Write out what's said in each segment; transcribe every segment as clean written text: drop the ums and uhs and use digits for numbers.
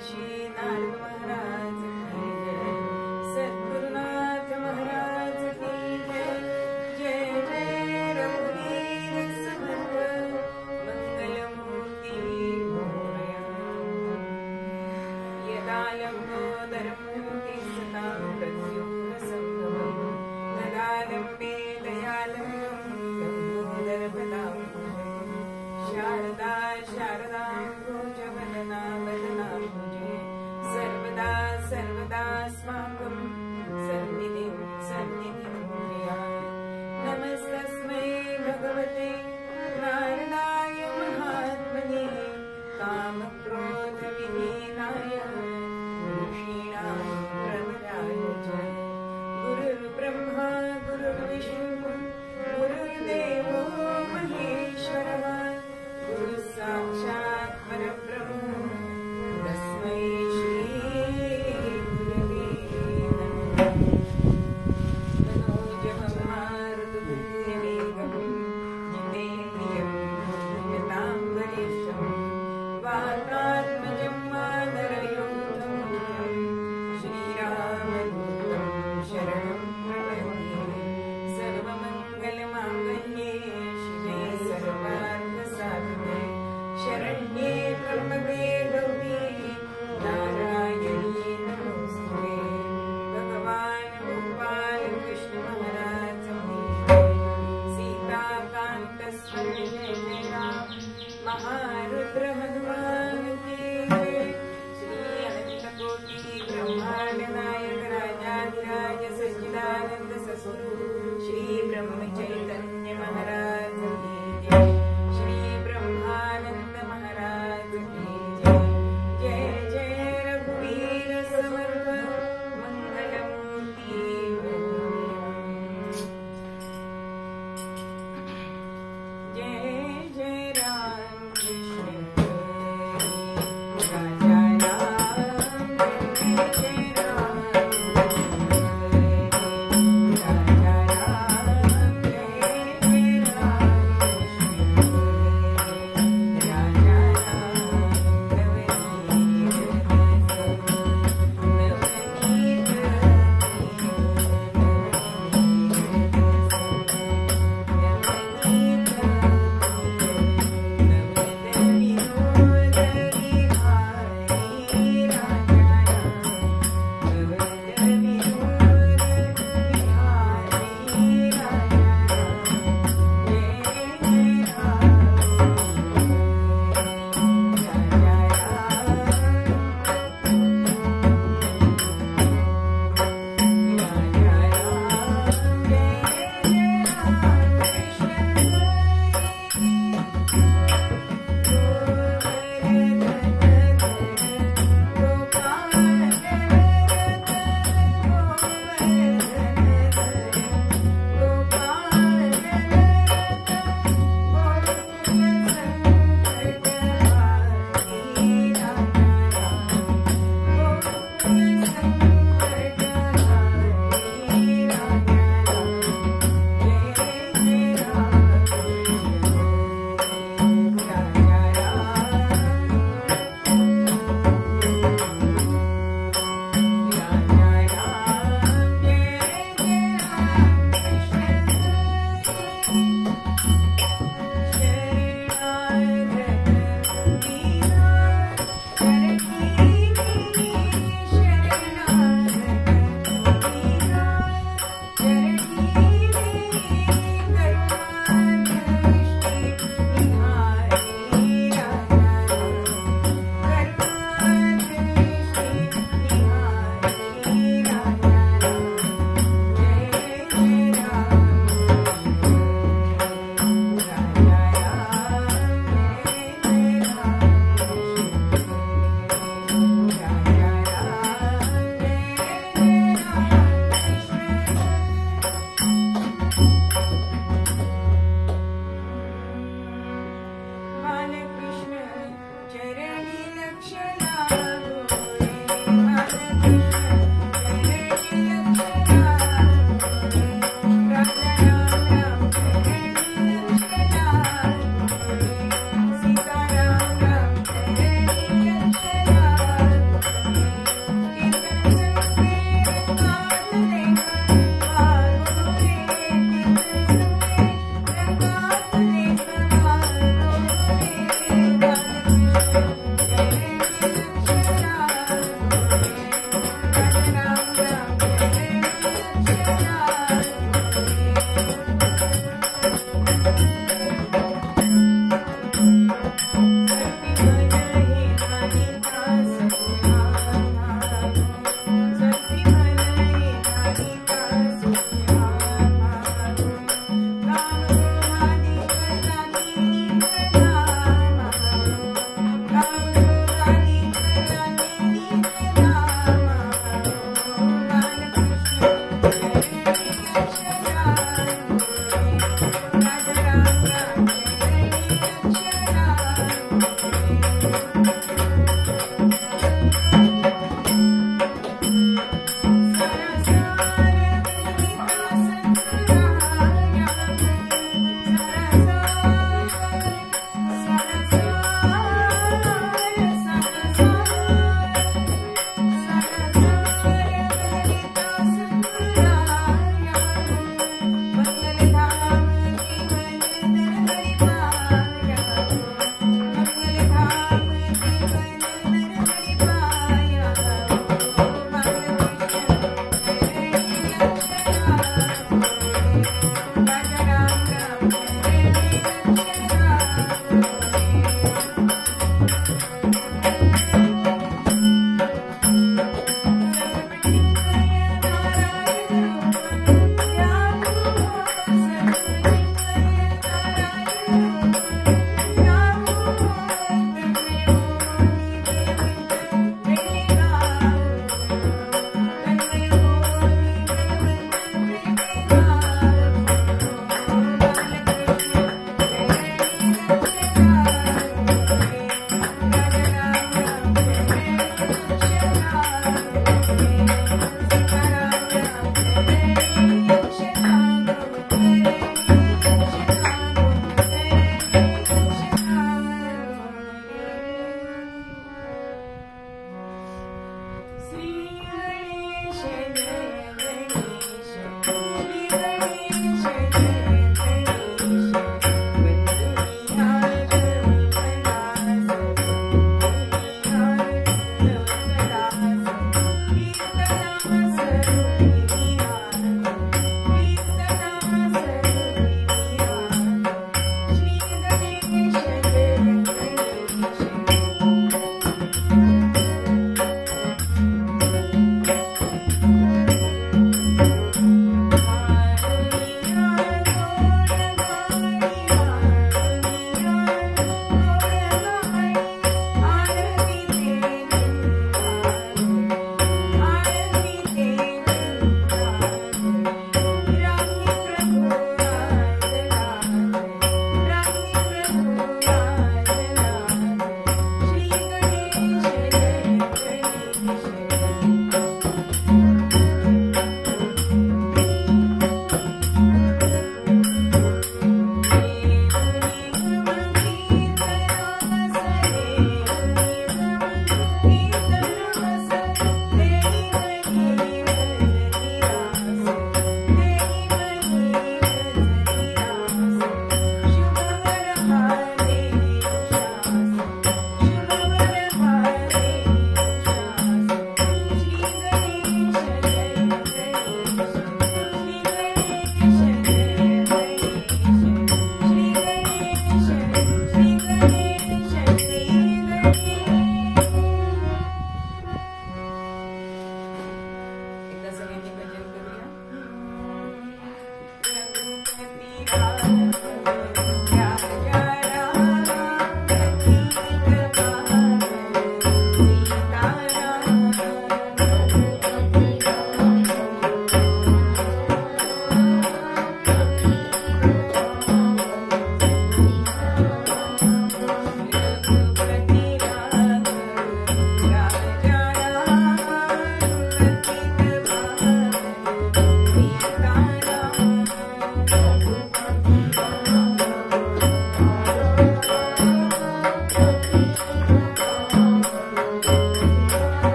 श्री नारद महाराज की जय, सद्गुरुनाथ महाराज की जय। जय जय रघुवीर समर्थ मंगलमूर्ति मोरया। यदा लंबोदरमूर्ति सतां प्रद्युम्नसंभवम् तदालम्बे दयालं लंबोदरपदाम्बुजम्। शारदा शारदाम्बुजवदना वदनाम्बुजे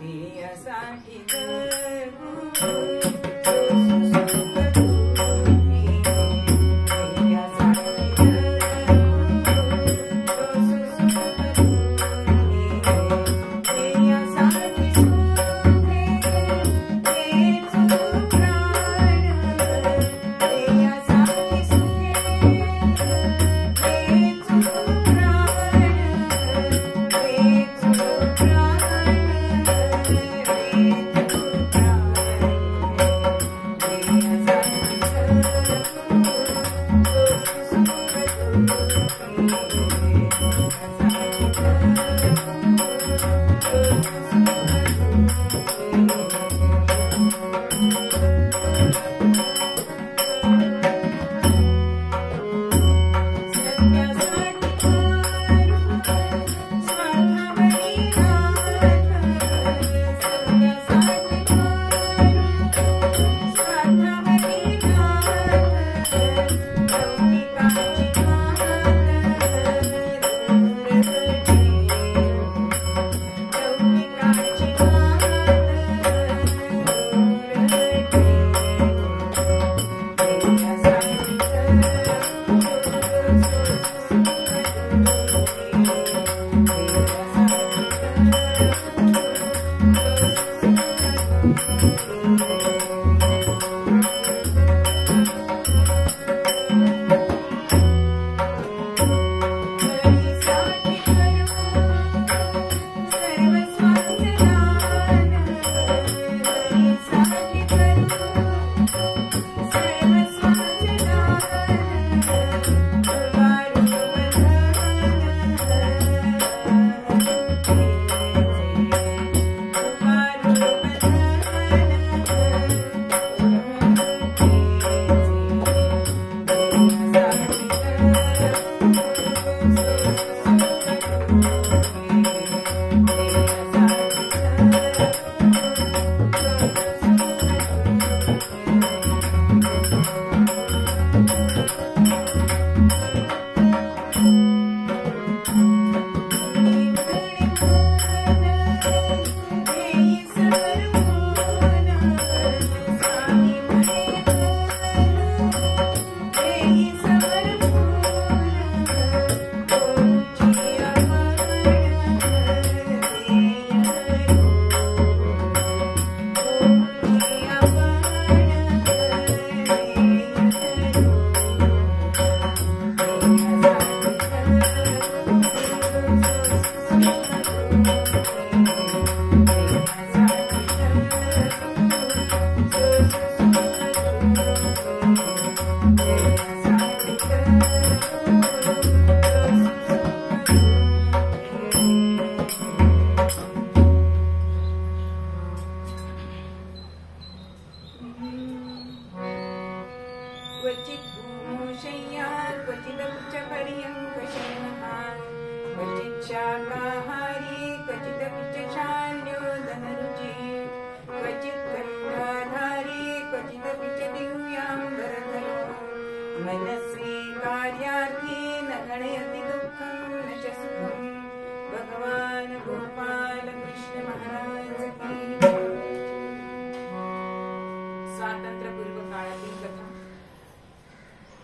प्रियासाठी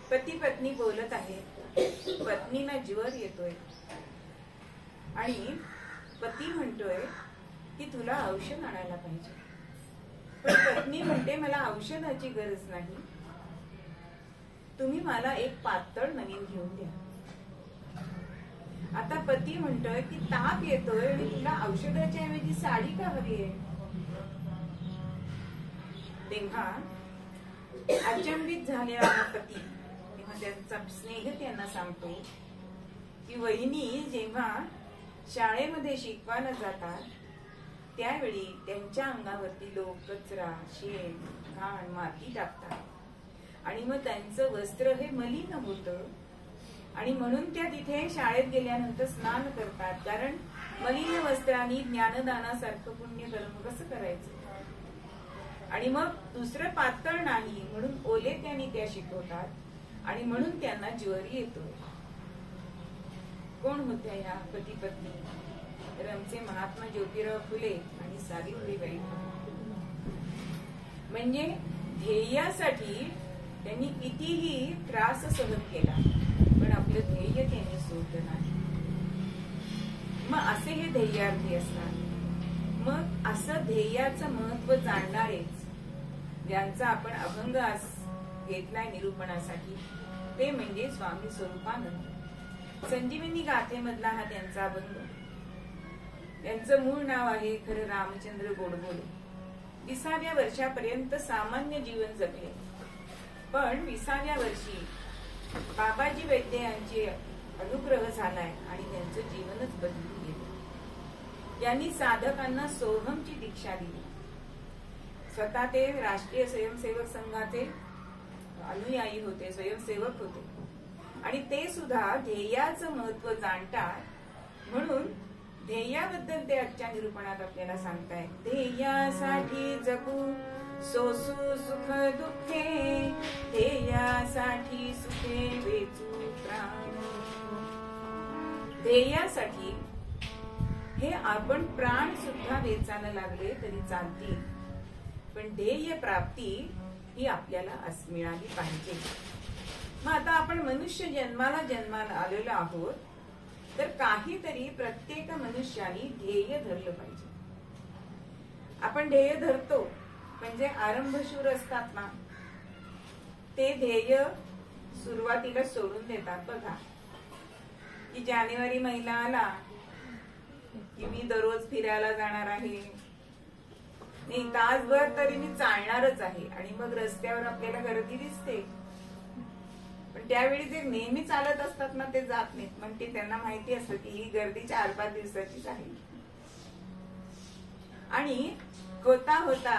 पती पत्नी बोलत आहेत. पत्नीला ज्वर येतोय आणि पती म्हणतोय की तुला औषध आणायला पाहिजे. पण पत्नी म्हणते मला औषधाची गरज नाही, तुम्ही मला एक पातळ नवीन घेऊन द्या. आता पती म्हणतोय की ताप येतोय आणि तुला औषधाच्या ऐवजी साडी का हवी आहे. तेव्हा अचंबित झालेला पती त्यांचा स्नेह त्यांना सांगतो की वहिनी जेव्हा शाळेमध्ये शिकवायला जातात त्यावेळी त्यांच्या अंगावरती लोक कचरा, शेण, घाण, माती टाकतात आणि मग त्यांचं वस्त्र हे मलिन होतं आणि म्हणून त्या तिथे शाळेत गेल्यानंतर स्नान करतात. कारण मलिन वस्त्रांनी ज्ञानदानासारखं पुण्यकर्म कसं करायचं. आणि मग दुसरं पातळ नाही म्हणून ओले त्यांनी त्या शिकवतात आणि म्हणून त्यांना ज्वर येतो. कोण होत्या या पती पत्नी. तर आमचे महात्मा ज्योतिराव फुले आणि सावित्रीबाई म्हणजे ध्येयासाठी त्यांनी कितीही त्रास सहन केला, पण आपलं ध्येय त्यांनी सोडलं नाही. मग असे हे ध्येयार्थी असतात. मग असं ध्येयाचं महत्व जाणणारेच, ज्यांचा आपण अभंग घेतलाय निरूपणासाठी, ते म्हणजे स्वामी स्वरूपानंद. संजीवनी गाथेमधला हा त्यांचा अभंग. त्यांचं मूळ नाव आहे खरं रामचंद्र गोडबोले. 20व्या वर्षापर्यंत सामान्य जीवन जगले, पण 20व्या वर्षी बाबाजी वैद्य यांचे अनुग्रह झालाय आणि त्यांचं जीवनच बदलून गेलं. यांनी साधकांना सोहमची दीक्षा दिली. स्वतः ते राष्ट्रीय स्वयंसेवक संघाचे अनुयायी होते, स्वयंसेवक होते, आणि ते सुद्धा ध्येयाचं महत्व जाणतात. म्हणून ध्येयाबद्दल ते आजच्या निरूपणात आपल्याला सांगतायत. ध्येयासाठी जगू सोसू सुख दुःखे, ध्येयासाठी सुखे वेचू प्राण. ध्येयासाठी हे आपण प्राण सुद्धा वेचायला लागले तरी चालतील, पण ध्येय प्राप्ती ही आपल्याला मिळाली पाहिजे. मग आता आपण मनुष्य जन्माला आलेलो आहोत, तर काहीतरी प्रत्येक मनुष्याने ध्येय धरलं पाहिजे. आपण ध्येय धरतो म्हणजे आरंभशूर असतात ना, ते ध्येय सुरुवातीला सोडून देतात. बघा की जानेवारी महिना आला की मी दररोज फिरायला जाणार आहे, नाही तासभर तरी मी चालणारच आहे, आणि मग रस्त्यावर आपल्याला गर्दी दिसते, पण त्यावेळी जे नेहमी चालत असतात ना ते जात नाहीत. म्हणजे त्यांना माहिती असतं की ही गर्दी 4-5 दिवसाचीच आहे. आणि होता होता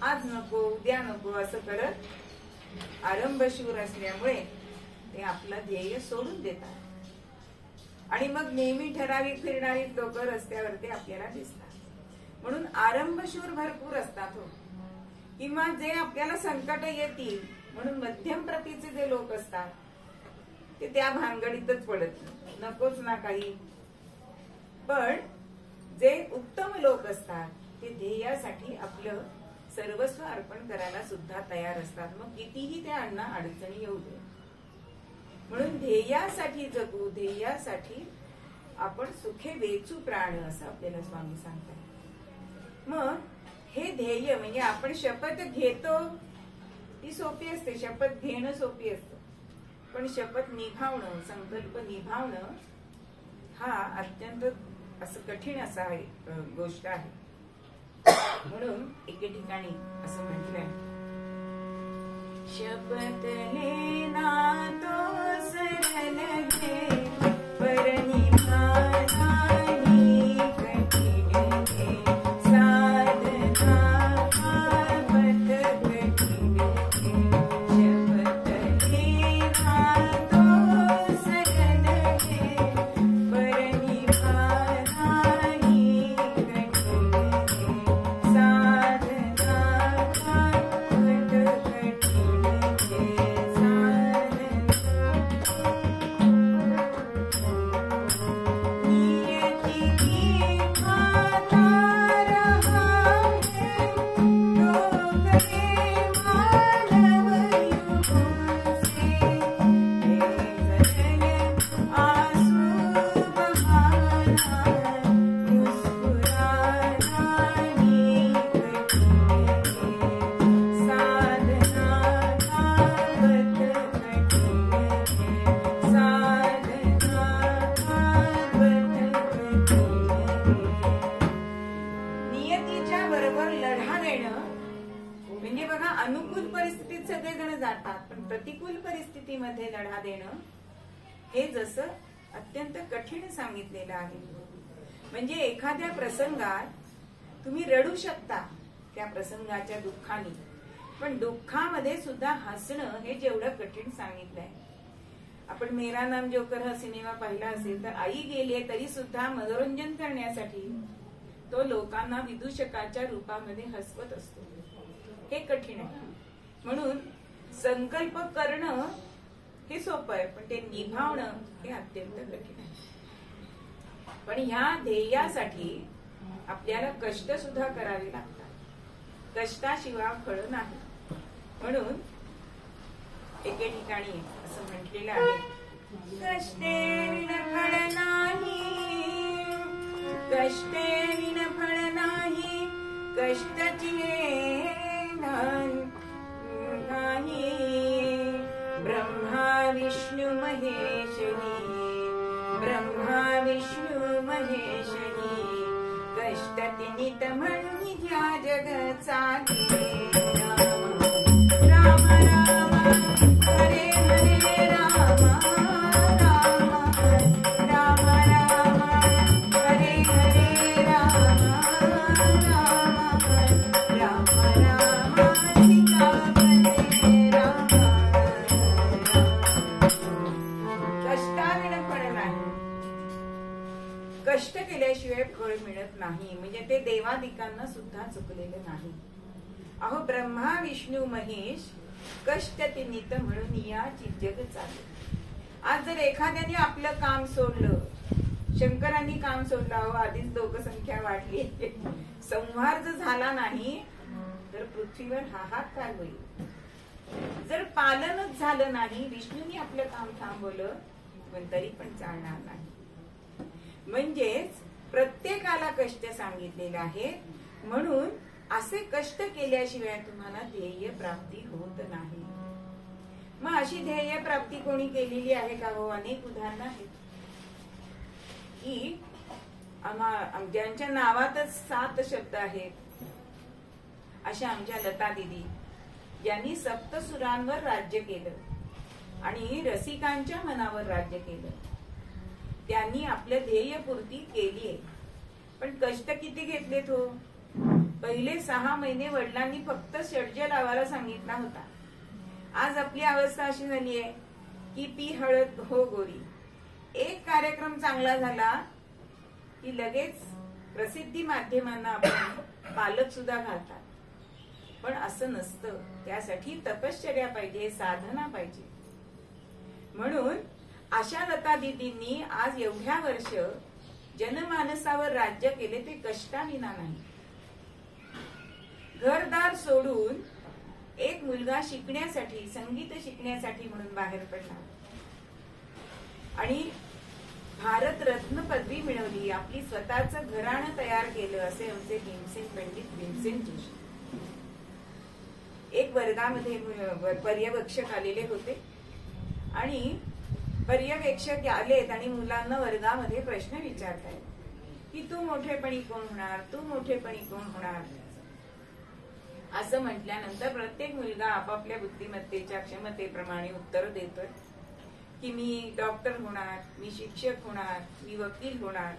आज नको उद्या नको असं करत आरंभशूर असल्यामुळे ते आपलं ध्येय सोडून देतात, आणि मग नेहमी ठराविक फिरणारी लोक रस्त्यावरती आपल्याला दिसतात. म्हणून आरंभशूर भरपूर असतात हो, किंवा जे आपल्याला संकट येतील म्हणून मध्यम प्रतीचे जे लोक असतात ते त्या भानगडीतच पडत नकोच ना काही. पण जे उत्तम लोक असतात ते ध्येयासाठी आपलं सर्वस्व अर्पण करायला सुद्धा तयार असतात, मग कितीही त्यांना अडचणी येऊ दे. म्हणून ध्येयासाठी जगू, ध्येयासाठी आपण सुखे वेचू प्राण, असं आपल्याला स्वामी सांगतात. मग हे ध्येय म्हणजे आपण शपथ घेतो ती सोपी असते, शपथ घेणं सोपी असतं, पण शपथ निभावणं, संकल्प निभावणं हा अत्यंत असं कठीण असा गोष्ट आहे. म्हणून एके ठिकाणी असं म्हटलंय, शपथ लेना तो सरल है पर निभाना ही कठिन है, साधना पथ कठिन है, शपथ लेना तो सरल है पर निभाना ही कठिन है, साधना पथ कठिन है, नियति की खाता रहा है तो गए मानव युग से, सरल आंसू बहाना मुस्कुराना ही कठिन है, साधना पथ कठिन है, साधना पथ कठिन है. नियतीच्या बरोबर लढा देणं म्हणजे बघा, अनुकूल परिस्थितीत सगळेजण जातात, पण प्रतिकूल परिस्थितीमध्ये लढा देणं हे जसं अत्यंत कठीण सांगितलेलं आहे. म्हणजे एखाद्या प्रसंगात तुम्ही रडू शकता त्या प्रसंगाच्या दुःखाने, पण दुःखामध्ये सुद्धा हसणं हे जेवढं कठीण सांगितलंय. आपण मेरा नाम जोकर हा सिनेमा पाहिला असेल तर आई गेलीये तरी सुद्धा मनोरंजन करण्यासाठी तो लोकांना विदूषकाच्या रूपामध्ये हसवत असतो. हे कठीण आहे. म्हणून संकल्प करणं हे सोपं आहे, पण ते निभावणं हे अत्यंत कठीण आहे. पण ह्या ध्येयासाठी आपल्याला कष्ट सुद्धा करावे लागतात. कष्टाशिवाय फळ नाही. म्हणून एके ठिकाणी असं म्हटलेलं आहे, कष्टे विण फळ नाही, कष्टे विण फळ नाही, कष्टाची नाही. ब्रह्मा विष्णू महेश्वरी, ब्रह्मा विष्णू महेश्वरी, कष्ट नित म्हणून ह्या जग चाले. राम राम हरे हरे राम, राम राम राम हरे हरे राम, राम राम राम सीतापते राम. कष्टाविण फळ नाही, कष्ट केल्याशिवाय फळ मिळत नाही. म्हणजे ते देवादिकांना सुद्धा चुकलेलं नाही. अहो ब्रह्मा विष्णू महेश कष्ट ते नित म्हणून या जग चालले. आज जर एखाद्याने आपलं काम सोडलं, शंकरांनी काम सोडलं, अहो आधीच लोकसंख्या वाढली, संहार जर झाला नाही तर पृथ्वीवर हाहाकार होईल. जर पालनच झालं नाही, विष्णूंनी आपलं काम थांबवलं पण तरी पण चालणार नाही. म्हणजेच प्रत्येकाला कष्ट सांगितलेले आहे. म्हणून असे कष्ट केल्याशिवाय तुम्हाला ध्येय प्राप्ती होत नाही. मग अशी ध्येय प्राप्ती कोणी केलेली आहे का? हो, अनेक उदाहरणं आहेत की ज्यांच्या नावातच 7 शब्द आहेत अशा आमच्या लता दिदी, ज्यांनी सप्तसुरांवर राज्य केलं आणि रसिकांच्या मनावर राज्य केलं. त्यांनी आपलं ध्येयपूर्ती केलीये. पण कष्ट किती घेतलेत हो? पहिले 6 महिने वडिलांनी फक्त षड्ज लावायला सांगितला होता. आज आपली अवस्था अशी झाली आहे की पी हळद हो गोरी. एक कार्यक्रम चांगला झाला की लगेच प्रसिद्धी माध्यमांना आपण पालक सुद्धा घालतात. पण असं नसतं. त्यासाठी तपश्चर्या पाहिजे, साधना पाहिजे. म्हणून अशा लता दीदींनी आज एवढ्या वर्ष जनमानसावर राज्य केले, ते कष्टाविना नाही. घरदार सोडून एक मुलगा शिकण्यासाठी, संगीत शिकण्यासाठी म्हणून बाहेर पडला आणि भारत रत्न पदवी मिळवली. आपली स्वतःचं घराणं तयार केलं. असे आमचे भीमसेन पंडित भीमसेन जोशी एक वर्गामध्ये पर्यवेक्षक आलेले होते आणि पर्यवेक्षक आलेत आणि मुलांना वर्गामध्ये प्रश्न विचारतायत की तू मोठेपणी कोण होणार, तू मोठेपणी कोण होणार. असं म्हटल्यानंतर प्रत्येक मुलगा आपापल्या बुद्धिमत्तेच्या क्षमतेप्रमाणे उत्तर देतोय की मी डॉक्टर होणार, मी शिक्षक होणार, मी वकील होणार.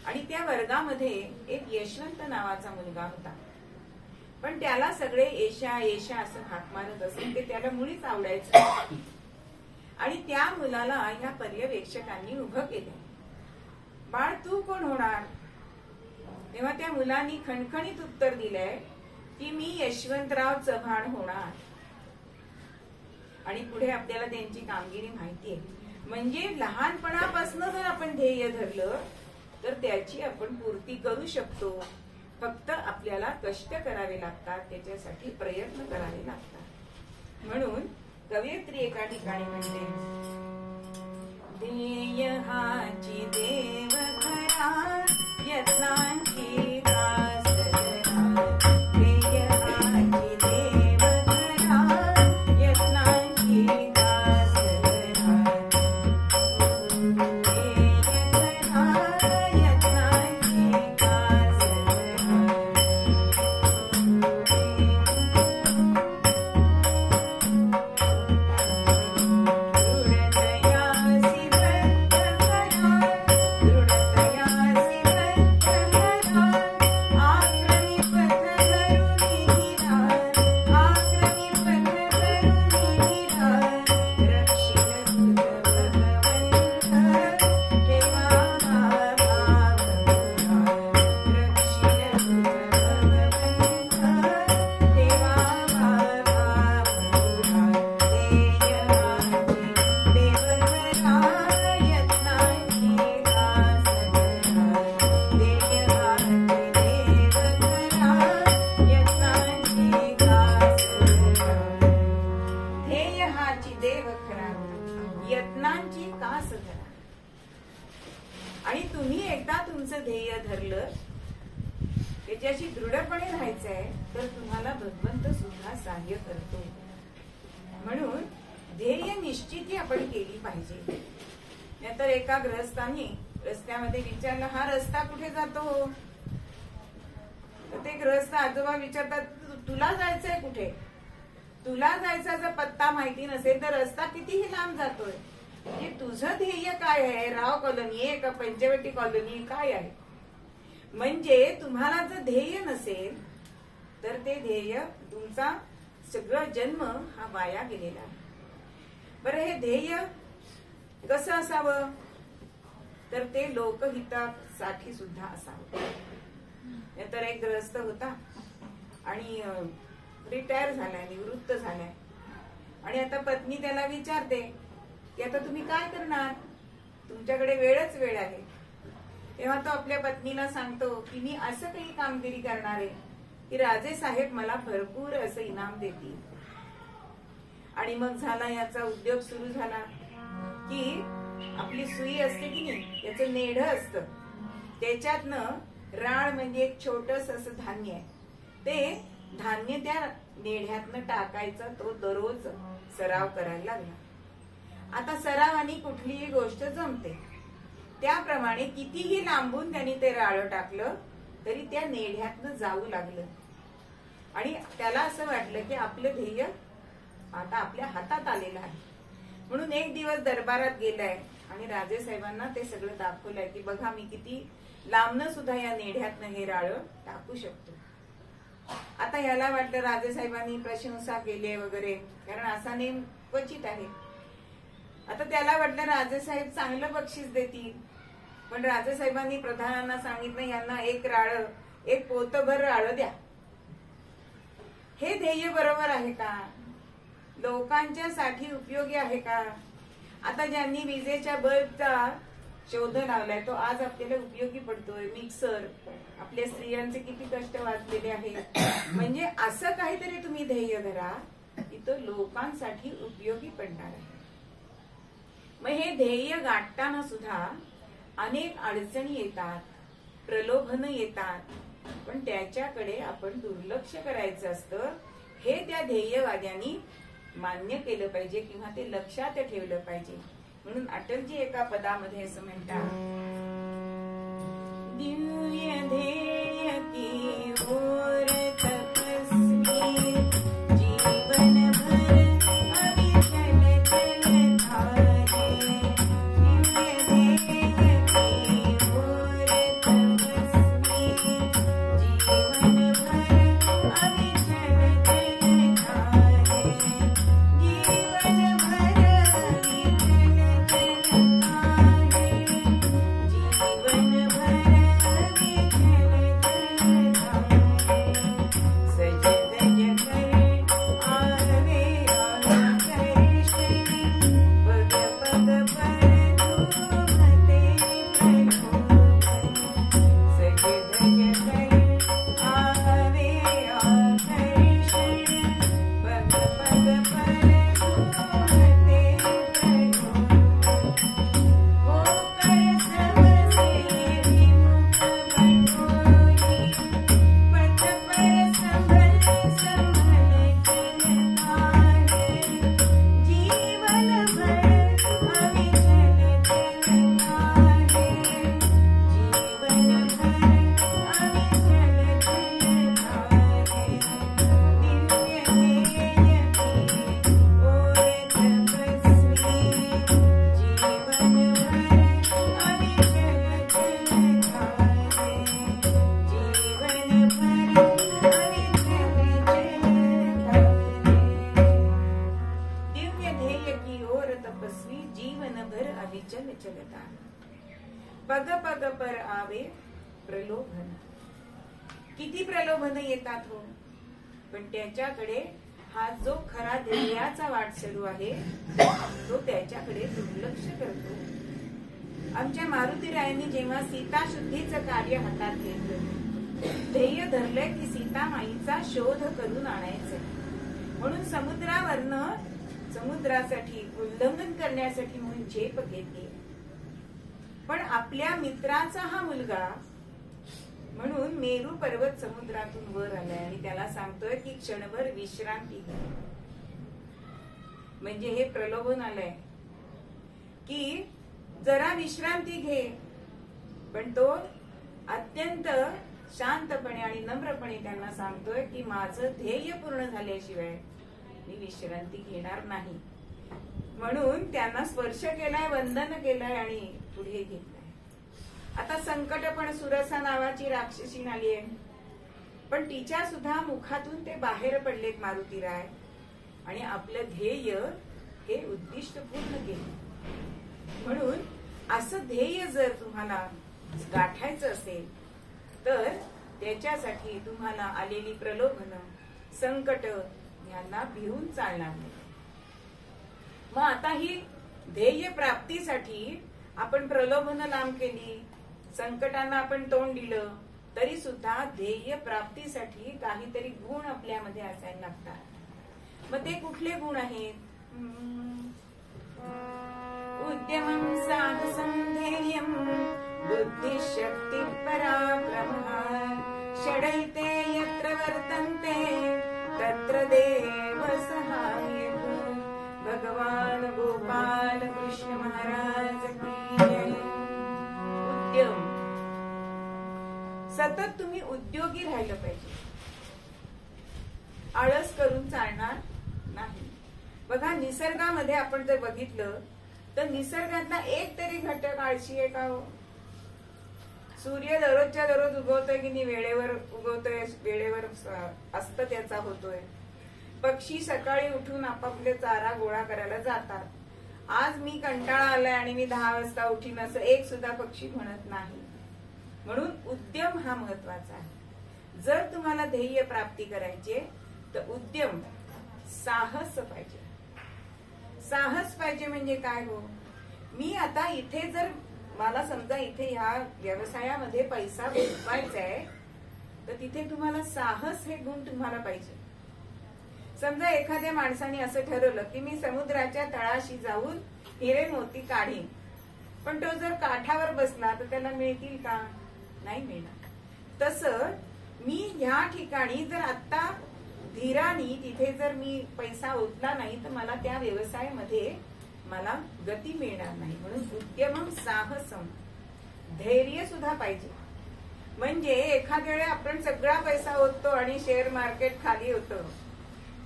आणि त्या वर्गामध्ये एक यशवंत नावाचा मुलगा होता. पण त्याला सगळे येशा येशा असं हाक मारत असेल, ते त्याला मुळीच आवडायचं. आणि त्या मुलाला ह्या पर्यवेक्षकांनी उभं केलं. बाळ तू कोण होणार? तेव्हा त्या मुलांनी खणखणीत उत्तर दिलंय की मी यशवंतराव चव्हाण होणार. आणि पुढे आपल्याला त्यांची कामगिरी माहितीये. म्हणजे लहानपणापासून जर आपण ध्येय धरलं तर त्याची आपण पूर्ती करू शकतो. फक्त आपल्याला कष्ट करावे लागतात, त्याच्यासाठी प्रयत्न करावे लागतात. म्हणून कवयित्री एका ठिकाणी म्हणते, ध्येय हाची देव खरा, यत्नांची दास धरा. ध्येय हाची देव खरा, यत्नांची दास धरा. ध्येय खरा, यत्नांची दास धरा. दृढतयासी भक्त त्याच्याशी दृढपणे राहायचंय तर तुम्हाला भगवंत सुद्धा सहाय्य करतो. म्हणून ध्येय निश्चिती आपण केली पाहिजे. नाहीतर एका गृहस्थांनी रस्त्यामध्ये विचारलं, हा रस्ता कुठे जातो? ते गृहस्थ आजोबा विचारतात, तुला जायचंय कुठे? तुला जायचा जर पत्ता माहिती नसेल तर रस्ता कितीही लांब जातोय. म्हणजे तुझं ध्येय काय आहे? राव कॉलनी आहे का पंचवटी कॉलनी काय आहे? म्हणजे तुम्हाला जर ध्येय नसेल तर ते ध्येय तुमचा सगळा जन्म हा वाया गेलेला आहे. बरं, हे ध्येय कसं असावं? तर ते लोकहितासाठी सुद्धा असावं. तर एक ग्रस्त होता आणि रिटायर झालाय, निवृत्त झालाय, आणि आता पत्नी त्याला विचारते की आता तुम्ही काय करणार? तुमच्याकडे वेळच वेळ आहे. तेव्हा तो आपल्या पत्नीला सांगतो की मी असं काही कामगिरी करणार आहे की राजे साहेब मला भरपूर असं इनाम देतील. आणि मग झाला याचा उद्योग सुरू झाला की आपली सुई असते की नाही, याचं नेढ असतं, त्याच्यातनं राळ म्हणजे एक छोटस असं धान्य आहे, ते धान्य त्या नेढ्यातनं टाकायचा. तो दररोज सराव करायला लागला. आता सरावानी कुठलीही गोष्ट जमते. त्याप्रमाणे कितीही लांबून त्यांनी ते राळ टाकलं तरी त्या नेढ्यातनं जाऊ लागलं. आणि त्याला असं वाटलं की आपलं ध्येय आता आपल्या हातात आलेलं आहे. म्हणून एक दिवस दरबारात गेलाय आणि राजेसाहेबांना ते सगळं दाखवलंय की बघा मी किती लांबनं सुद्धा या नेढ्यातनं हे राळ टाकू शकतो. आता ह्याला वाटलं राजेसाहेबांनी प्रशंसा केली वगैरे, कारण असा नेम क्वचित आहे. आता त्याला वाटलं राजेसाहेब चांगलं बक्षीस देतील. पण राजेसाहेबांनी प्रधानांना सांगितलं यांना एक राळ, एक पोतभर राळ द्या. हे ध्येय बरोबर आहे का? लोकांच्या साठी उपयोगी आहे का? आता ज्यांनी विजेच्या बल्बचा शोध लावलाय तो आज आपल्याला उपयोगी पडतोय. मिक्सर, आपल्या स्त्रियांचे किती कष्ट वाचलेले आहेत. म्हणजे असं काहीतरी तुम्ही ध्येय धरा की तो लोकांसाठी उपयोगी पडणार आहे. मग हे ध्येय गाठताना सुद्धा अनेक अडचणी येतात, प्रलोभन येतात, पण त्याच्याकडे आपण दुर्लक्ष करायचं असतं. हे त्या ध्येयवाद्यांनी मान्य केलं पाहिजे किंवा ते लक्षात ठेवलं पाहिजे. म्हणून अटलजी एका पदामध्ये असं म्हणतात, दिव्य ध्येय की ओर तपस्वी जीवन भर अविचल चलताहे. दिव्य ध्येय की ओर तपस्वी जीवन भर अविचल चलताहे. जीवन भर पग पग पर आवे प्रलोभन. किती प्रलोभन येतात हो, पण त्याच्याकडे हा जो खरा ध्येयाचा वाटसरू आहे तो त्याच्याकडे दुर्लक्ष करतो. आमच्या मारुतीरायांनी जेव्हा सीता शुद्धीचं कार्य हातात घेतलं, ध्येय धरलंय की सीता माईचा शोध करून आणायचं. म्हणून समुद्रावरनं समुद्रासाठी उल्लंघन करण्यासाठी म्हणून झेप घेतली. पण आपल्या मित्राचा हा मुलगा म्हणून मेरू पर्वत समुद्रातून वर आलाय आणि त्याला सांगतोय की क्षणभर विश्रांती घे. म्हणजे हे प्रलोभन आलंय की जरा विश्रांती घे, पण तो अत्यंत शांतपणे आणि नम्रपणे त्यांना सांगतोय की माझं ध्येय पूर्ण झाल्याशिवाय मी विश्रांती घेणार नाही. म्हणून त्यांना स्पर्श केलाय, वंदन केलंय आणि पुढे घेतलाय. आता संकट पण सुरसा नावाची राक्षसी आली आहे, पण तिच्या सुद्धा मुखातून ते बाहेर पडलेत मारुतीराय आणि आपलं ध्येय हे उद्दिष्ट पूर्ण केलं. म्हणून असं ध्येय जर तुम्हाला गाठायचं असेल तर त्याच्यासाठी तुम्हाला आलेली प्रलोभन, संकट यांना भिवून चालणार नाही. मग आता ही ध्येय प्राप्तीसाठी आपण प्रलोभन लांब केली, संकटांना आपण तोंड दिलं, तरी सुद्धा ध्येय प्राप्तीसाठी काहीतरी गुण आपल्यामध्ये असायला लागतात. मग ते कुठले गुण आहेत? उद्यमं साहसं धैर्यं बुद्धिशक्ती पराक्रमः षडैते यत्र वर्तन्ते तत्र देव सहायः. भगवान गोपाल कृष्ण महाराज की जय. उद्यम, सतत तुम्ही उद्योगी राहिलं पाहिजे, आळस करून चालणार नाही. बघा निसर्गामध्ये आपण जर बघितलं तर निसर्गातला एक तरी घटक आळशी आहे का हो? सूर्य दररोजच्या दररोज उगवतोय की नाही, वेळेवर उगवतोय, वेळेवर अस्त त्याचा होतोय. पक्षी सकाळी उठून आपापले चारा गोळा करायला जातात. आज मी कंटाळा आलाय आणि मी 10 वाजता उठीन असं एक सुद्धा पक्षी म्हणत नाही. म्हणून उद्यम हा महत्वाचा आहे. जर तुम्हाला ध्येय प्राप्ती करायचे तर उद्यम, साहस पाहिजे. साहस पाहिजे म्हणजे काय हो? मी आता इथे जर मला समजा इथे ह्या व्यवसायामध्ये पैसा गुंतवायचा आहे तर तिथे तुम्हाला साहस हे गुण तुम्हाला पाहिजे. समजा एखाद्या माणसाने असं ठरवलं की मी समुद्राच्या तळाशी जाऊन हिरे मोती काढीन, पण तो जर काठावर बसला तर त्याला मिळतील का? नाही मिळणार. तसं मी ह्या ठिकाणी जर आता धीरानी तिथे जर मी पैसा ओतला नाही तर मला त्या व्यवसायामध्ये मला गती मिळणार नाही. म्हणून उद्यमं साहसम, धैर्य सुद्धा पाहिजे. म्हणजे एखाद्या वेळी आपण सगळा पैसा ओततो आणि शेअर मार्केट खाली होतं,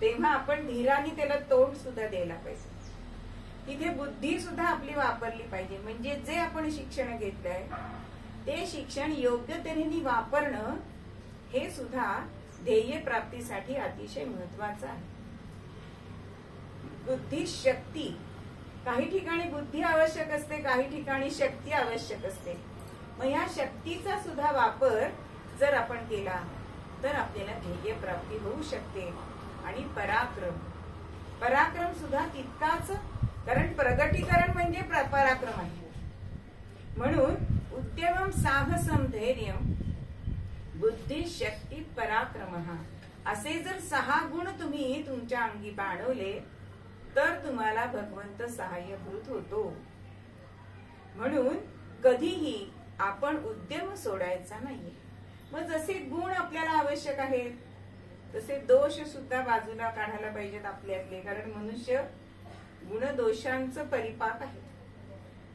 तेव्हा आपण धीराने त्याला तोंड सुद्धा द्यायला पाहिजे. तिथे बुद्धी सुद्धा आपली वापरली पाहिजे. म्हणजे जे आपण शिक्षण घेतलंय ते शिक्षण योग्य तऱ्हेने वापरणं हे सुद्धा ध्येय प्राप्तीसाठी अतिशय महत्वाचं आहे. बुद्धी शक्ती, काही ठिकाणी बुद्धी आवश्यक असते, काही ठिकाणी शक्ती आवश्यक असते. मग या शक्तीचा सुद्धा वापर जर आपण केला तर आपल्याला ध्येय प्राप्ती होऊ शकते. आणि पराक्रम, पराक्रम सुद्धा तितकाच, कारण प्रगटीकरण म्हणजे पराक्रम आहे. म्हणून उद्यमं साहसं धैर्यं बुद्धी शक्ती पराक्रमः असे जर 6 गुण तुम्ही तुमच्या अंगी बाळगले तर तुम्हाला भगवंत सहाय्यभूत होतो. म्हणून कधीही आपण उद्यम सोडायचा नाहीये. मग जसे गुण आपल्याला आवश्यक आहेत तसे दोष सुद्धा बाजूला काढायला पाहिजेत आपल्यातले, कारण मनुष्य गुण दोषांचं परिपाक आहे.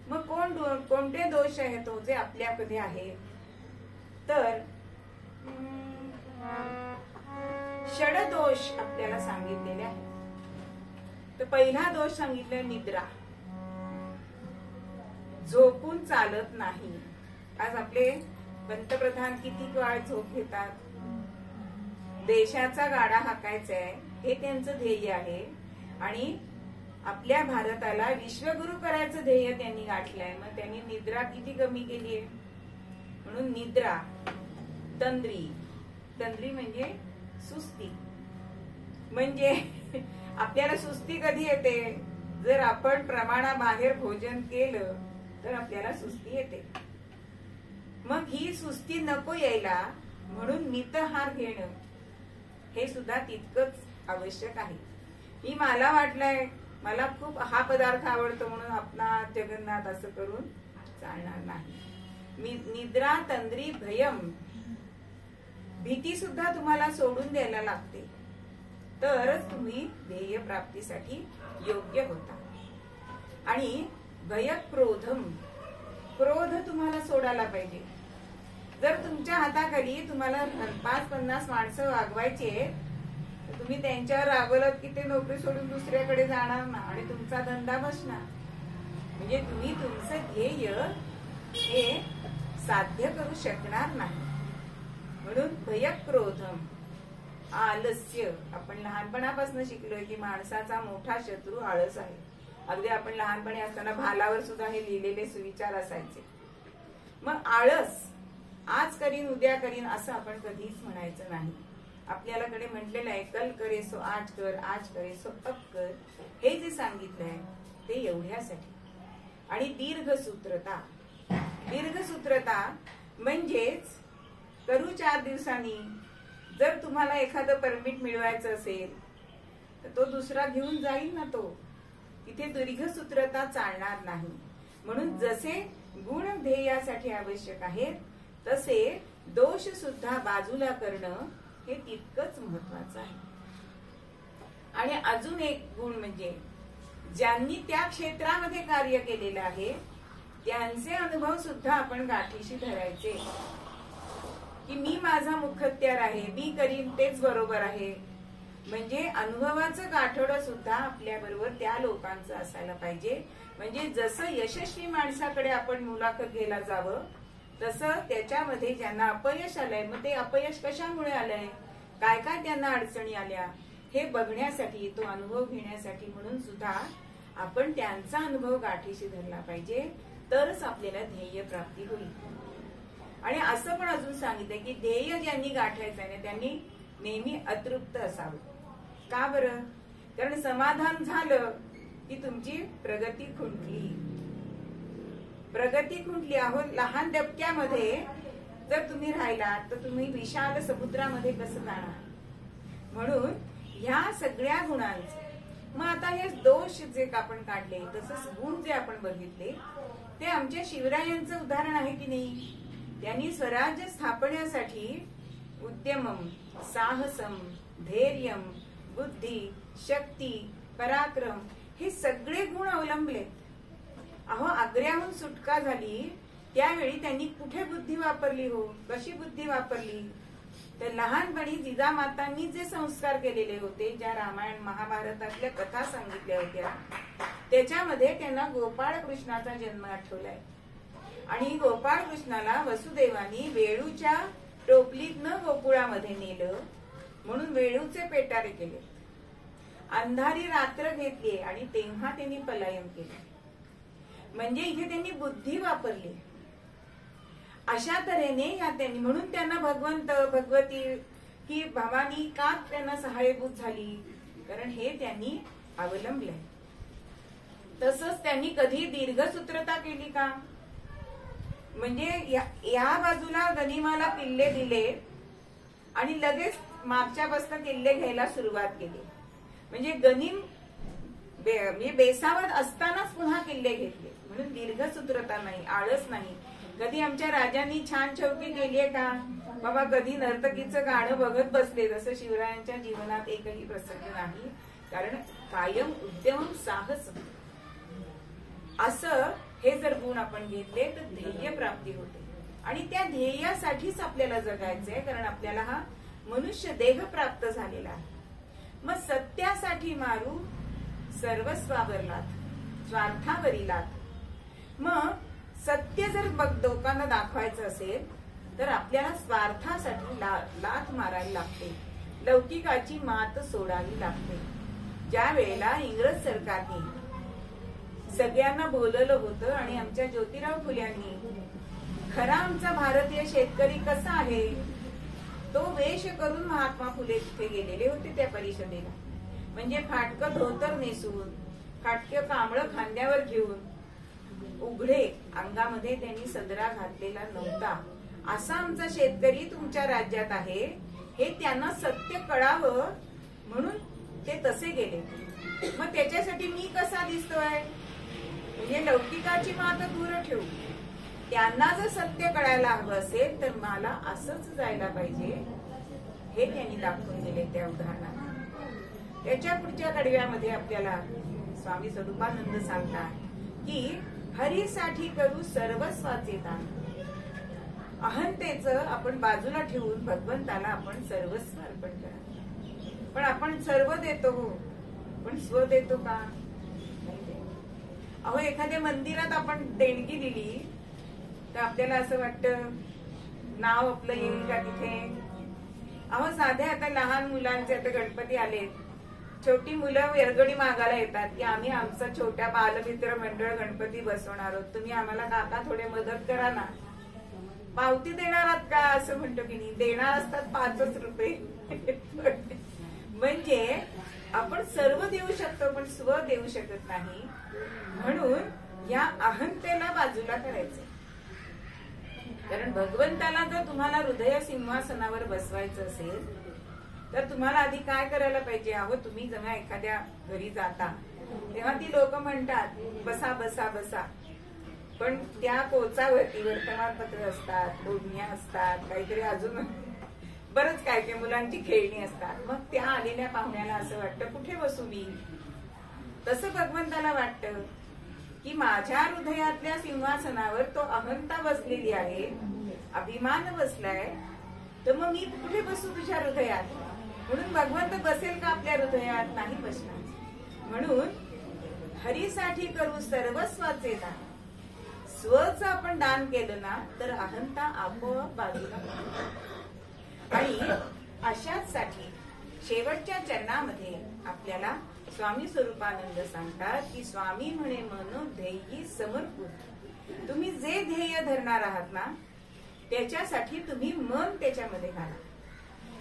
मग कोणते दोष आहेत तो जे आपल्याकडे आहेत? तर षडदोष आपल्याला सांगितलेले आहेत. तर पहिला दोष सांगितलाय निद्रा, झोपून चालत नाही. आज आपले पंतप्रधान किती काळ झोप घेतात. देशाचा गाडा हाकायचा आहे हे त्यांचं ध्येय आहे आणि आपल्या भारताला विश्वगुरु करायचं ध्येय त्यांनी गाठलंय. मग त्यांनी निद्रा किती कमी केली आहे. म्हणून निद्रा, तंद्री, तंद्री म्हणजे सुस्ती. म्हणजे आपल्याला सुस्ती कधी येते? जर आपण प्रमाणाबाहेर भोजन केलं तर आपल्याला सुस्ती येते. मग ही सुस्ती नको यायला म्हणून मितहार घेणं हे सुद्धा तितकंच आवश्यक आहे. मला वाटलंय मला खूप हा पदार्थ आवडतो म्हणून आपला जगन्नाथ असं करून चालणार नाही. निद्रा, तंद्री, भयम भीती सुद्धा तुम्हाला सोडून द्यायला लागते, तरच तुम्ही ध्येय प्राप्तीसाठी योग्य होता. आणि भयक्रोधम, क्रोध तुम्हाला सोडायला पाहिजे. जर तुमच्या हाताखाली तुम्हाला 5-50 माणसं वागवायचे, तर तुम्ही त्यांच्यावर रागवलात की ते नोकरी सोडून दुसऱ्याकडे जाणार ना आणि तुमचा धंदा बसणार. म्हणजे तुम्ही तुमचं ध्येय हे साध्य करू शकणार नाही. म्हणून भयक्रोधम, आलस्य. आपण लहानपणापासून शिकलोय की माणसाचा मोठा शत्रू आळस आहे. अगदी आपण लहानपणी असताना भालावर सुद्धा हे लिहिलेले सुविचार असायचे. मग आळस, आज करीन उद्या करीन असं आपण कधीच म्हणायचं नाही. आपल्याकडे म्हटलेलं आहे कल करे सो आज कर, आज करे सो अब कर. हे जे सांगितलंय ते एवढ्यासाठी. आणि दीर्घसूत्रता, दीर्घसूत्रता म्हणजेच करू 4 दिवसांनी. जर तुम्हाला एखादं परमिट मिळवायचं असेल तर तो दुसरा घेऊन जाईल ना, तो तिथे दीर्घसूत्रता चालणार नाही. म्हणून जसे गुण ध्येयासाठी आवश्यक आहेत तसे दोष सुद्धा बाजूला करणं हे तितकंच महत्वाचं आहे. आणि अजून एक गुण म्हणजे ज्यांनी त्या क्षेत्रामध्ये कार्य केलेलं आहे त्यांचे अनुभव सुद्धा आपण गाठीशी धरायचे. की मी माझा मुखत्यार आहे, मी करीन तेच बरोबर आहे. म्हणजे अनुभवाचं गाठोडं सुद्धा आपल्या बरोबर त्या लोकांचं असायला पाहिजे. म्हणजे जसं यशस्वी माणसाकडे आपण मुलाखत घ्यायला जावं तसं त्याच्यामध्ये ज्यांना अपयश आलंय, मग ते अपयश कशामुळे आलंय, काय काय त्यांना अडचणी आल्या हे बघण्यासाठी, तो अनुभव घेण्यासाठी म्हणून सुद्धा आपण त्यांचा अनुभव गाठीशी धरला पाहिजे, तरच आपल्याला ध्येय प्राप्ती होईल. आणि असं पण अजून सांगितलंय की ध्येय ज्यांनी गाठायचं आहे त्यांनी नेहमी अतृप्त असावं. का बरं? कारण समाधान झालं की तुमची प्रगती खुंटली. प्रगती खुंटली. अहो, लहान डबक्यामध्ये जर तुम्ही राहिलात तर तुम्ही विशाल समुद्रामध्ये कसं जाणार? म्हणून ह्या सगळ्या गुणांचे, मग आता हे दोष जे आपण काढले तसंच गुण जे आपण बघितले ते आमच्या शिवरायांचं उदाहरण आहे की नाही. त्यांनी स्वराज्य स्थापण्यासाठी उद्यमम, साहसम, धैर्यम, बुद्धी, शक्ती, पराक्रम हे सगळे गुण अवलंबले. अहो, आग्र्याहून सुटका झाली त्यावेळी त्यांनी कुठे बुद्धी वापरली हो? कशी बुद्धी वापरली? तर लहानपणी जिजामातांनी जे संस्कार केलेले होते, ज्या रामायण महाभारतातल्या कथा सांगितल्या होत्या त्याच्यामध्ये त्यांना गोपाळ कृष्णाचा जन्म आठवलाय. आणि गोपाळ कृष्णाला वसुदेवानी वेळूच्या टोपलीतनं गोकुळामध्ये नेलं म्हणून वेळूचे पेटारे केले. अंधारी रात्र घेतली आणि तेव्हा त्यांनी पलायन केले. म्हणजे इथे त्यांनी बुद्धी वापरली. अशा तऱ्हेने या त्यांनी, म्हणून त्यांना भगवंत भगवती ही भवानी का त्यांना सहाय्यभूत झाली? कारण हे त्यांनी अवलंबले. तसंच त्यांनी कधी दीर्घसूत्रता केली का? म्हणजे या बाजूला गनिमाला किल्ले दिले आणि लगेच मागच्या बसनं किल्ले घ्यायला सुरुवात केली. म्हणजे गनिम बेसावत असतानाच पुन्हा किल्ले घेतले. म्हणून दीर्घसूत्रता नाही, आळस नाही. कधी आमच्या राजांनी छान चौकी केलीये का? बाबा कधी नर्तकीचं गाणं बघत बसले, जसं शिवरायांच्या जीवनात एकही प्रसंग नाही. कारण कायम उद्यम, साहस असं हे जर गुण आपण घेतले तर ध्येय प्राप्ती होते. आणि त्या ध्येयासाठीच आपल्याला जगायचंय, कारण आपल्याला हा मनुष्य देह प्राप्त झालेला आहे. मग सत्यासाठी मारू सर्वस्वावरलात, स्वार्थावरीलात. मग सत्य जर लोकांना दाखवायचं असेल तर आपल्याला स्वार्थासाठी लाथ मारायला लागते, लौकिकाची मात सोडावी लागते. ज्या वेळेला इंग्रज सरकारने सगळ्यांना बोलवलं होतं आणि आमच्या ज्योतिराव फुल्यांनी खरा आमचा भारतीय शेतकरी कसा आहे तो वेश करून महात्मा फुले तिथे गेलेले होते त्या परिषदेला. म्हणजे फाटकं धोतर नेसून, फाटकं कांबळं खांद्यावर घेऊन, उघडे अंगामध्ये त्यांनी सदरा घातलेला नव्हता. असा आमचा शेतकरी तुमच्या राज्यात आहे हे त्यांना सत्य कळावं म्हणून ते तसे गेले. मग त्याच्यासाठी मी कसा दिसतोय? म्हणजे लौकिकाची मात दूर ठेवू, त्यांना जर सत्य कळायला हवं असेल तर मला असंच जायला पाहिजे, हे त्यांनी दाखवून दिले त्या उदाहरणात. त्याच्या पुढच्या कडव्यामध्ये आपल्याला स्वामी स्वरूपानंद सांगतात की हरीसाठी करू सर्वस्वाचे दान. अहंतेचं आपण बाजूला ठेवून भगवंताला आपण सर्वस्व अर्पण करा. पण आपण सर्व देतो हो, पण स्व देतो का? नाही देत. अहो, एखाद्या मंदिरात आपण देणगी दिली तर आपल्याला असं वाटतं नाव आपलं येईल का तिथे? अहो, साध्या आता लहान मुलांचे आता गणपती आलेत, छोटी मुलं वर्गणी मागायला येतात की आम्ही आमचा छोट्या बालमित्र मंडळ गणपती बसवणार आहोत, तुम्ही आम्हाला काका थोडे मदत करा ना. पावती देणार आहात का असं म्हणतो की नाही, देणार असतात 5 रुपये. म्हणजे आपण सर्व देऊ शकतो पण स्व देऊ शकत नाही. म्हणून या अहंतेला बाजूला करायचं. कारण भगवंताला जर तुम्हाला हृदय सिंहासनावर बसवायचं असेल तर तुम्हाला आधी काय करायला पाहिजे? अहो, तुम्ही जेव्हा एखाद्या घरी जाता तेव्हा ती लोक म्हणतात बसा बसा बसा, पण त्या कोचावरती वर्तमानपत्र असतात, बोलण्या असतात, काहीतरी अजून बरंच काय काय मुलांची खेळणी असतात. मग त्या आलेल्या पाहुण्याला असं वाटतं कुठे बसू मी? तसं भगवंताला वाटतं की माझ्या हृदयातल्या सिंहासनावर तो अहंता बसलेली आहे, अभिमान बसलाय, तर मग मी कुठे बसू तुझ्या हृदयात? म्हणून भगवंत बसेल का आपल्या हृदयात? नाही बसणार. म्हणून हरीसाठी करू सर्वस्वाचे दान. स्वच आपण दान केलं ना तर अहंता आपोआप बाजूला. आणि अशाच साठी शेवटच्या चरणामध्ये आपल्याला स्वामी स्वरूपानंद सांगतात की स्वामी म्हणे मन ध्येयी समर्पित. तुम्ही जे ध्येय धरणार आहात ना त्याच्यासाठी तुम्ही मन त्याच्यामध्ये घाला.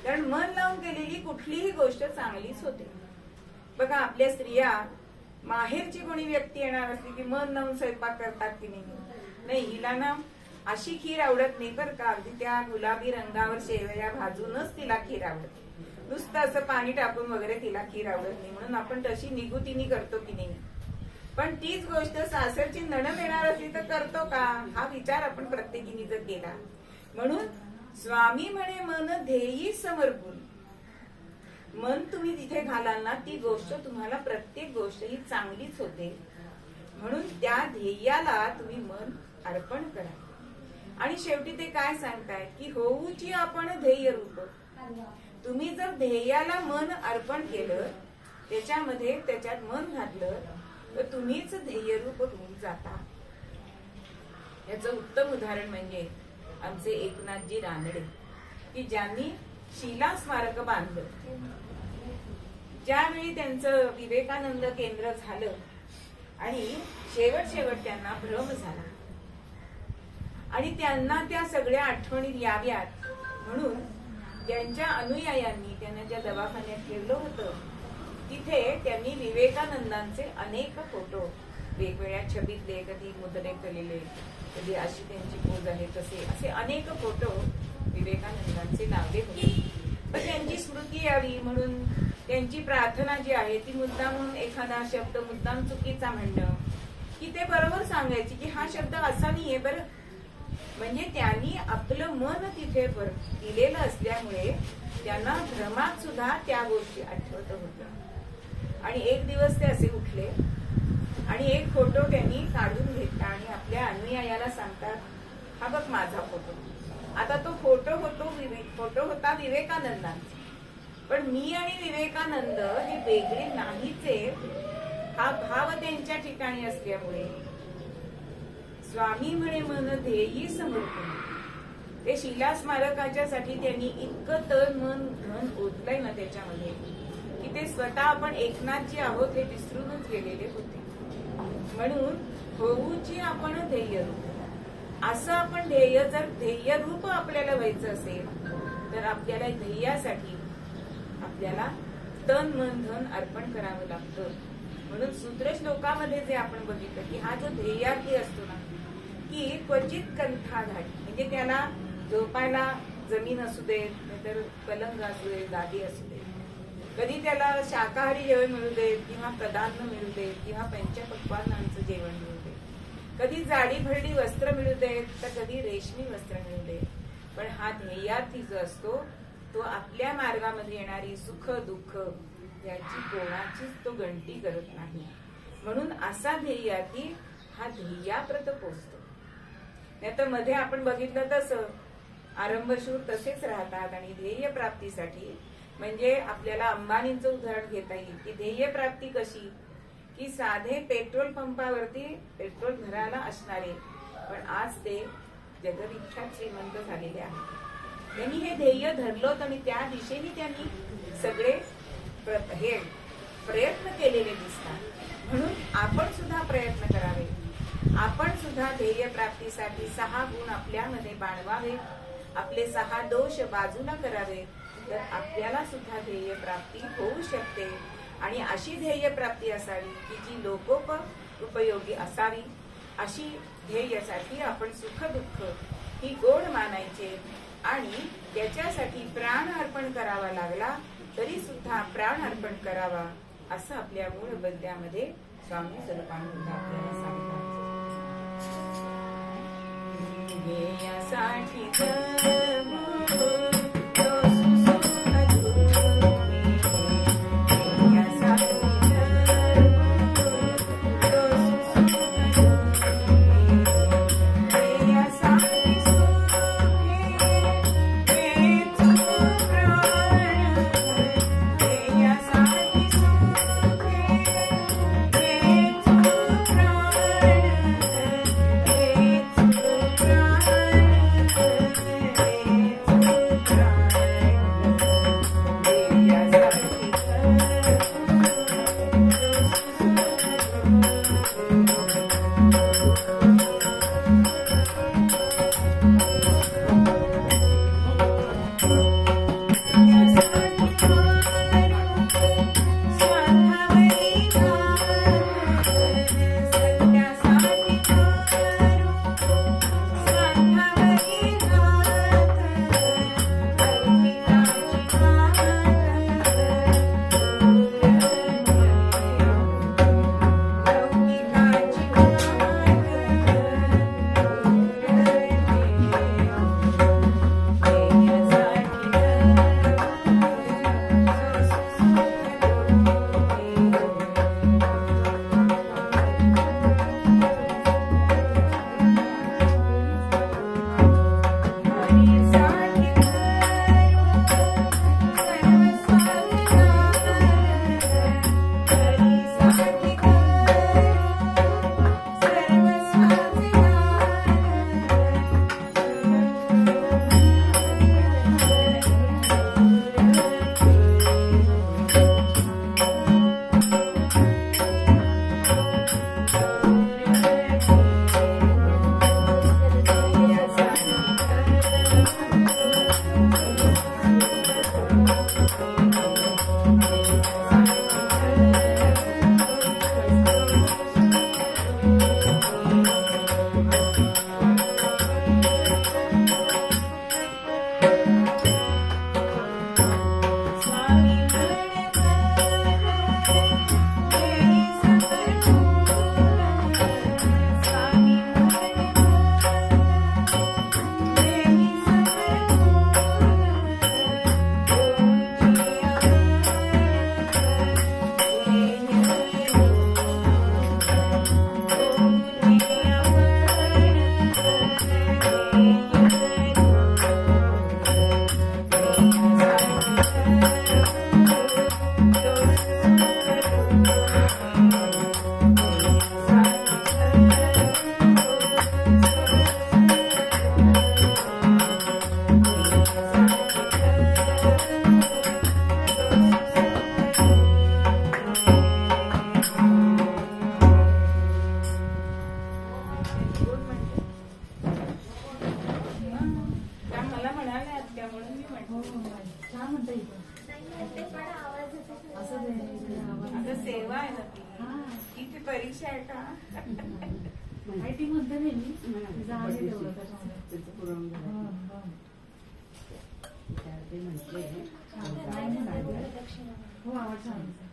कारण मन लावून केलेली कुठलीही गोष्ट चांगलीच होते. बघा, आपल्या स्त्रिया माहेरची कोणी व्यक्ती येणार असली की मन लावून स्वयंपाक करतात की नाही? हिला ना अशी खीर आवडत नाही बरं का, अगदी त्या गुलाबी रंगावर शेवया भाजूनच तिला खीर आवडते, नुसतं असं पाणी टाकून वगैरे तिला खीर आवडत नाही. म्हणून आपण तशी निगुतीनी करतो की नाही? पण तीच गोष्ट सासरची नणंद येणार असली तर करतो का? हा विचार आपण प्रत्येकीने जर केला. म्हणून स्वामी म्हणे मन ध्येयी समर्पण. मन तुम्ही तिथे घालाल ना ती गोष्ट तुम्हाला प्रत्येक गोष्ट ही चांगलीच होते. म्हणून त्या ध्येयाला तुम्ही मन अर्पण करा. आणि शेवटी ते काय सांगतायत की होऊची आपण ध्येय रूप. तुम्ही जर ध्येयाला मन अर्पण केलं, त्याच्यात मन घातलं तर तुम्हीच ध्येयरूप होऊन जाता. याचं उत्तम उदाहरण म्हणजे आमचे एकनाथजी रानडे की ज्यांनी शिला स्मारक बांधलं. ज्यावेळी त्यांचं विवेकानंद केंद्र झालं आणि शेवट त्यांना भ्रम झाला आणि त्यांना त्या सगळ्या आठवणी याव्यात म्हणून त्यांच्या अनुयायांनी त्यांना ज्या दवाखान्यात ठेवलं होतं तिथे त्यांनी विवेकानंदांचे अनेक फोटो वेगवेगळ्या छबीतले, कधी मुद्रे केलेले, कधी अशी त्यांची पोज आहे तसे असे अनेक फोटो विवेकानंदांचे लावले होते. पण त्यांची स्मृती यावी म्हणून त्यांची प्रार्थना जी आहे ती मुद्दाम म्हणून एखादा शब्द मुद्दाम चुकीचा म्हणणं की ते बरोबर सांगायची की हा शब्द असा नाहीये बरं. म्हणजे त्यांनी आपलं मन तिथे दिलेलं असल्यामुळे त्यांना भ्रमात सुद्धा त्या गोष्टी आठवत होत्या. आणि एक दिवस ते असे उठले आणि एक फोटो त्यांनी काढून घेतला आणि आपल्या अनुयायाला सांगतात, हा बघ माझा फोटो. आता तो फोटो होता विवेकानंदांचा, पण मी आणि विवेकानंद हे वेगळे नाहीचे हा भाव त्यांच्या ठिकाणी असल्यामुळे स्वामी म्हणे मन ध्येयी समर्पण. ते शिला स्मारकाच्या साठी त्यांनी इतकं तन मन धन ओतलंय ना त्याच्यामध्ये की ते स्वतः आपण एकनाथजी आहोत हे विसरूनच गेलेले होते. म्हणून होऊची आपण ध्येयरूप. असं आपण ध्येयरूप आपल्याला व्हायचं असेल तर आपल्याला ध्येयासाठी आपल्याला तन मन धन अर्पण करावं लागतं. म्हणून सूत्र श्लोकामध्ये जे आपण बघितलं की हा जो ध्येयार्थी असतो ना की क्वचित कंठाधारी, म्हणजे त्याला झोपायला जमीन असू दे, नाहीतर पलंग असू दे, गादी असू दे, कधी त्याला शाकाहारी जेवण मिळू दे किंवा प्रधान मिळू दे किंवा पंचपक्वान्नांचं जेवण मिळू दे, कधी जाडी भरडी वस्त्र मिळू देत तर कधी रेशमी वस्त्र मिळू दे, पण हा ध्येयार्थी जो असतो तो आपल्या मार्गामध्ये येणारी सुख दुःख याची कोणाचीच तो गणती करत नाही. म्हणून असा ध्येयार्थी हा ध्येयाप्रत पोचतो. नाही तर मध्ये आपण बघितलं तसं आरंभशूर तसेच राहतात आणि ध्येय प्राप्तीसाठी म्हणजे आपल्याला अंबानींचं उदाहरण घेता येईल की ध्येय प्राप्ती कशी की साधे पेट्रोल पंपावरती पेट्रोल भरायला असणारे पण आज ते जगविख्यात श्रीमंत झालेले आहेत. त्यांनी हे ध्येय धरलं आणि त्या दिशेने त्यांनी सगळे हे प्रयत्न केलेले दिसतात. म्हणून आपण सुद्धा प्रयत्न करावे. आपण सुद्धा ध्येय प्राप्तीसाठी 6 गुण आपल्यामध्ये बाळगावे, आपले 6 दोष बाजूला करावे, तर आपल्याला सुद्धा ध्येय प्राप्ती होऊ शकते. आणि अशी ध्येय प्राप्ती असावी की जी लोकोपयोगी असावी. अशी ध्येयासाठी आपण सुख दुःख ही गोड मानायचे आणि त्याच्यासाठी प्राण अर्पण करावा लागला तरी सुद्धा प्राण अर्पण करावा असं आपल्या मूळ बद्यामध्ये स्वामी स्वरूपानंद आपल्याला सांगतात. ध्येयासाठी सेवा आहे ना ती ती परीक्षा आहे का माहिती म्हणते नाही झाले तेवढं त्याचं पुरवून ते म्हटले हो आवड सांगितलं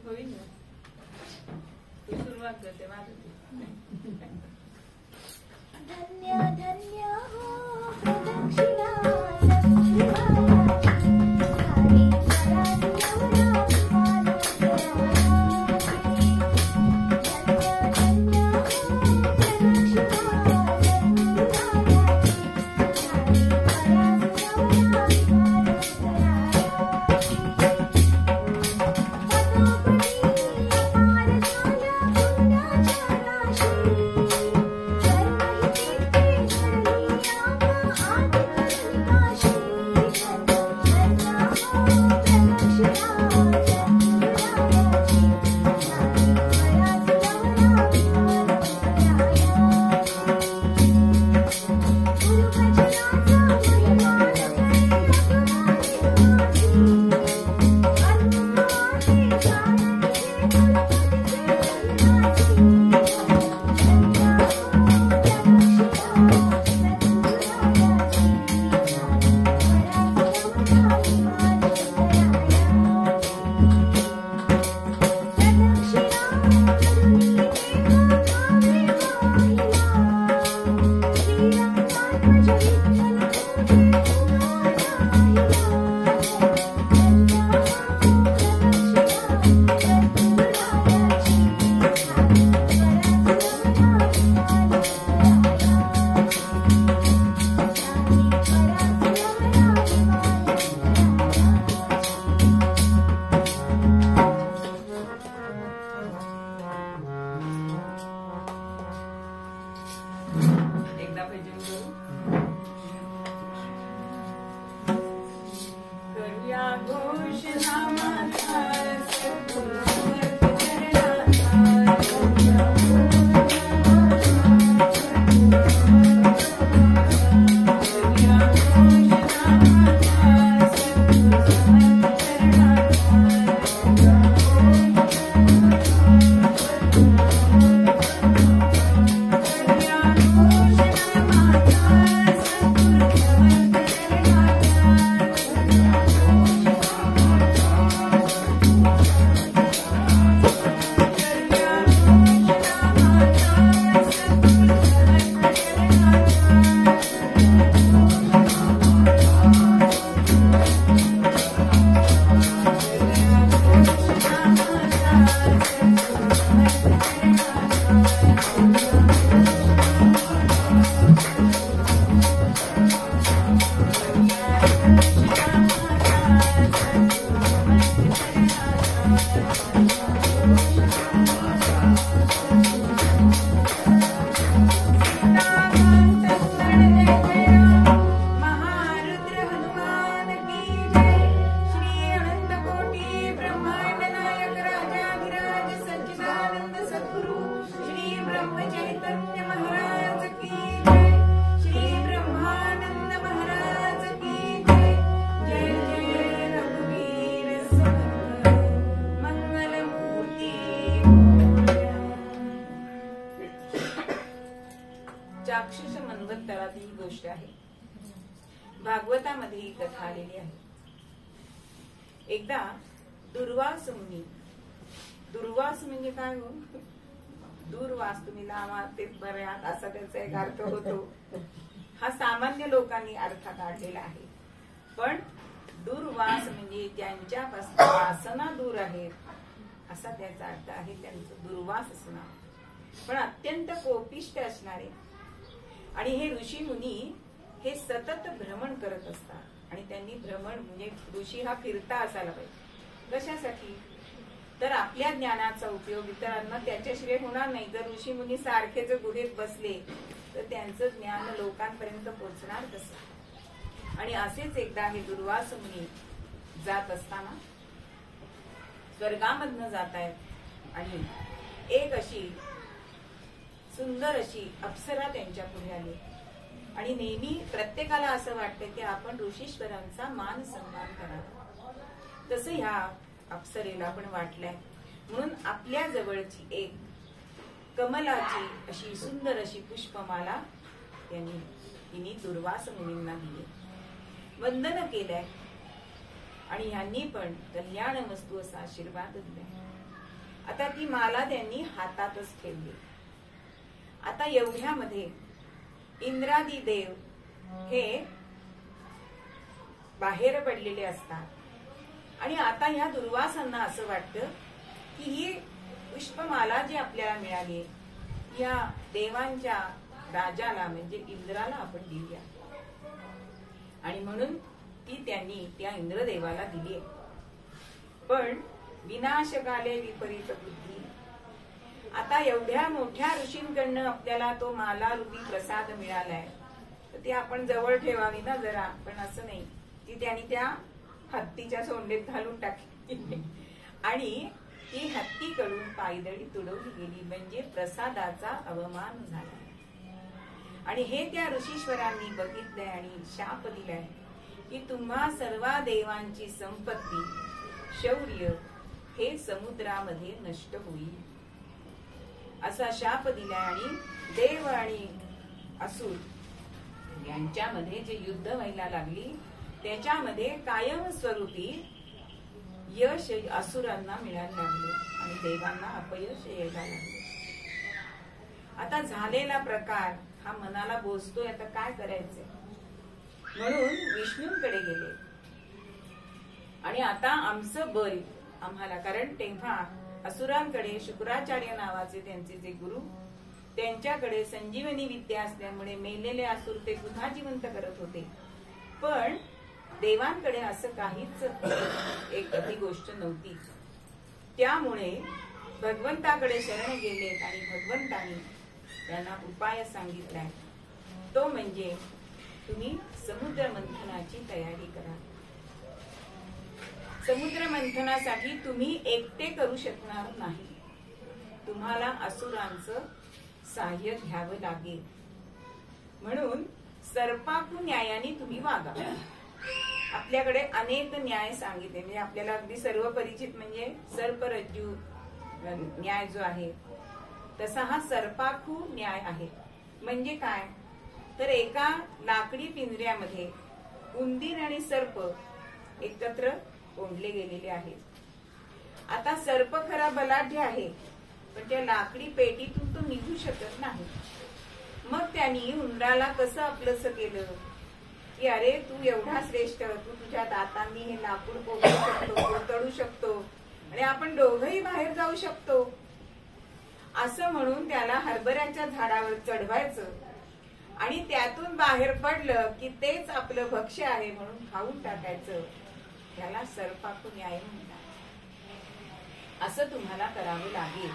होईल ना. तू सुरुवात करते माझं. धन्य धन्य हो प्रदक्षिणा लक्ष्मीबाई सारी पराक्रमणा भागवतामध्ये ही कथा आलेली आहे. एकदा दुर्वास मुनी, दुर्वास म्हणजे काय हो, दूरवास तुम्ही लावा ते बऱ्यात असा त्याचा एक अर्थ होतो. हा सामान्य लोकांनी अर्थ काढलेला आहे. पण दुर्वास म्हणजे ज्यांच्यापासून वासना दूर आहेत असा त्याचा अर्थ आहे. त्यांचं दुर्वास असणार, पण अत्यंत कोपिष्ट असणारे. आणि हे ऋषी मुनी हे सतत भ्रमण करत असतात. आणि त्यांनी भ्रमण म्हणजे ऋषी हा फिरता असायला पाहिजे. कशासाठी? तर आपल्या ज्ञानाचा उपयोग इतरांना त्याच्याशिवाय होणार नाही. जर ऋषी मुनी सारखेच गुहेत बसले तर त्यांचं ज्ञान लोकांपर्यंत पोहोचणार कसं? आणि असेच एकदा हे दुर्वास मुनी जात असताना स्वर्गामधनं जात आहेत आणि एक अशी सुंदर अशी अप्सरा त्यांच्या पुढे आली. आणि नेहमी प्रत्येकाला असं वाटतं की आपण ऋषीश्वरांचा मान सन्मान करावा. तसं ह्या अप्सरेला पण वाटलंय. म्हणून आपल्या जवळची एक कमलाची अशी सुंदर अशी पुष्पमाला तिने दुर्वास मुनींना दिली, वंदन केलंय. आणि ह्यांनी पण कल्याण वस्तू असा आशीर्वाद दिलाय. आता ती माला त्यांनी हातातच ठेवली. आता एवढ्यामध्ये इंद्रादी देव हे बाहेर पडलेले असतात आणि आता ह्या दुर्वासांना असं वाटतं की ही पुष्पमाला जी आपल्याला मिळाली या देवांच्या राजाला म्हणजे इंद्राला आपण दिली आणि म्हणून ती त्यांनी त्या इंद्रदेवाला दिली. पण विनाशकाले विपरीत बुद्धी. आता एवढ्या मोठ्या ऋषींकडनं आपल्याला तो माला रूपी प्रसाद मिळालाय तर ती आपण जवळ ठेवावी ना जरा. पण असं नाही, ती त्यांनी त्या हत्तीच्या सोंडेत घालून टाकली आणि ती हत्तीकडून पायदळी तुडवली गेली. म्हणजे प्रसादाचा अवमान झाला. आणि हे त्या ऋषीश्वरांनी बघितलंय आणि शाप दिलाय की तुम्हा सर्व देवांची संपत्ती शौर्य हे समुद्रामध्ये नष्ट होईल असा शाप दिलाय. आणि देव आणि असुर यांच्यामध्ये जे युद्ध व्हायला लागली त्याच्यामध्ये कायमस्वरूपी यश असुरांना मिळायला लागले आणि देवांना अपयश यायला लागले. आता झालेला प्रकार हा मनाला बोचतोय. आता काय करायचंय म्हणून विष्णूंकडे गेले आणि आता आमचं बल आम्हाला, कारण तेव्हा असुरांकडे शुक्राचार्य नावाचे त्यांचे जे गुरु त्यांच्याकडे संजीवनी विद्या असल्यामुळे मेलेले असुर ते पुन्हा जिवंत करत होते. पण देवांकडे असं काहीच एक ती गोष्ट नव्हती. त्यामुळे भगवंताकडे शरण गेलेत आणि भगवंतानी त्यांना उपाय सांगितलाय. तो म्हणजे तुम्ही समुद्र मंथनाची तयारी करा. समुद्र मंथनासाठी तुम्ही एकटे करू शकणार नाही. तुम्हाला असुरांचं सहाय्य घ्यावं लागेल. म्हणून सर्पाकू न्यायाने तुम्ही वागा. आपल्याकडे अनेक न्याय सांगितले म्हणजे आपल्याला अगदी सर्व परिचित म्हणजे सर्परज्जू न्याय जो आहे तसा हा सर्पाखू न्याय आहे. म्हणजे काय तर एका लाकडी पिंजऱ्यामध्ये उंदीर आणि सर्प एकत्र कोंडले गेलेले आहेत. आता सर्प खरा बलाढ्य आहे पण त्या लाकडी पेटीतून तो निघू शकत नाही. मग त्यांनी उंदराला कसं आपलंस केलं की अरे तू एवढा श्रेष्ठ, तू तुझ्या दातांनी हे लाकूड कोंडू शकतो, कोतडू शकतो आणि आपण दोघंही बाहेर जाऊ शकतो असं म्हणून त्याला हरभऱ्याच्या झाडावर चढवायचं आणि त्यातून बाहेर पडलं की तेच आपलं भक्ष्य आहे म्हणून खाऊन टाकायचं. त्याला सर्पाकू न्याय म्हणतात. असं तुम्हाला करावं लागेल.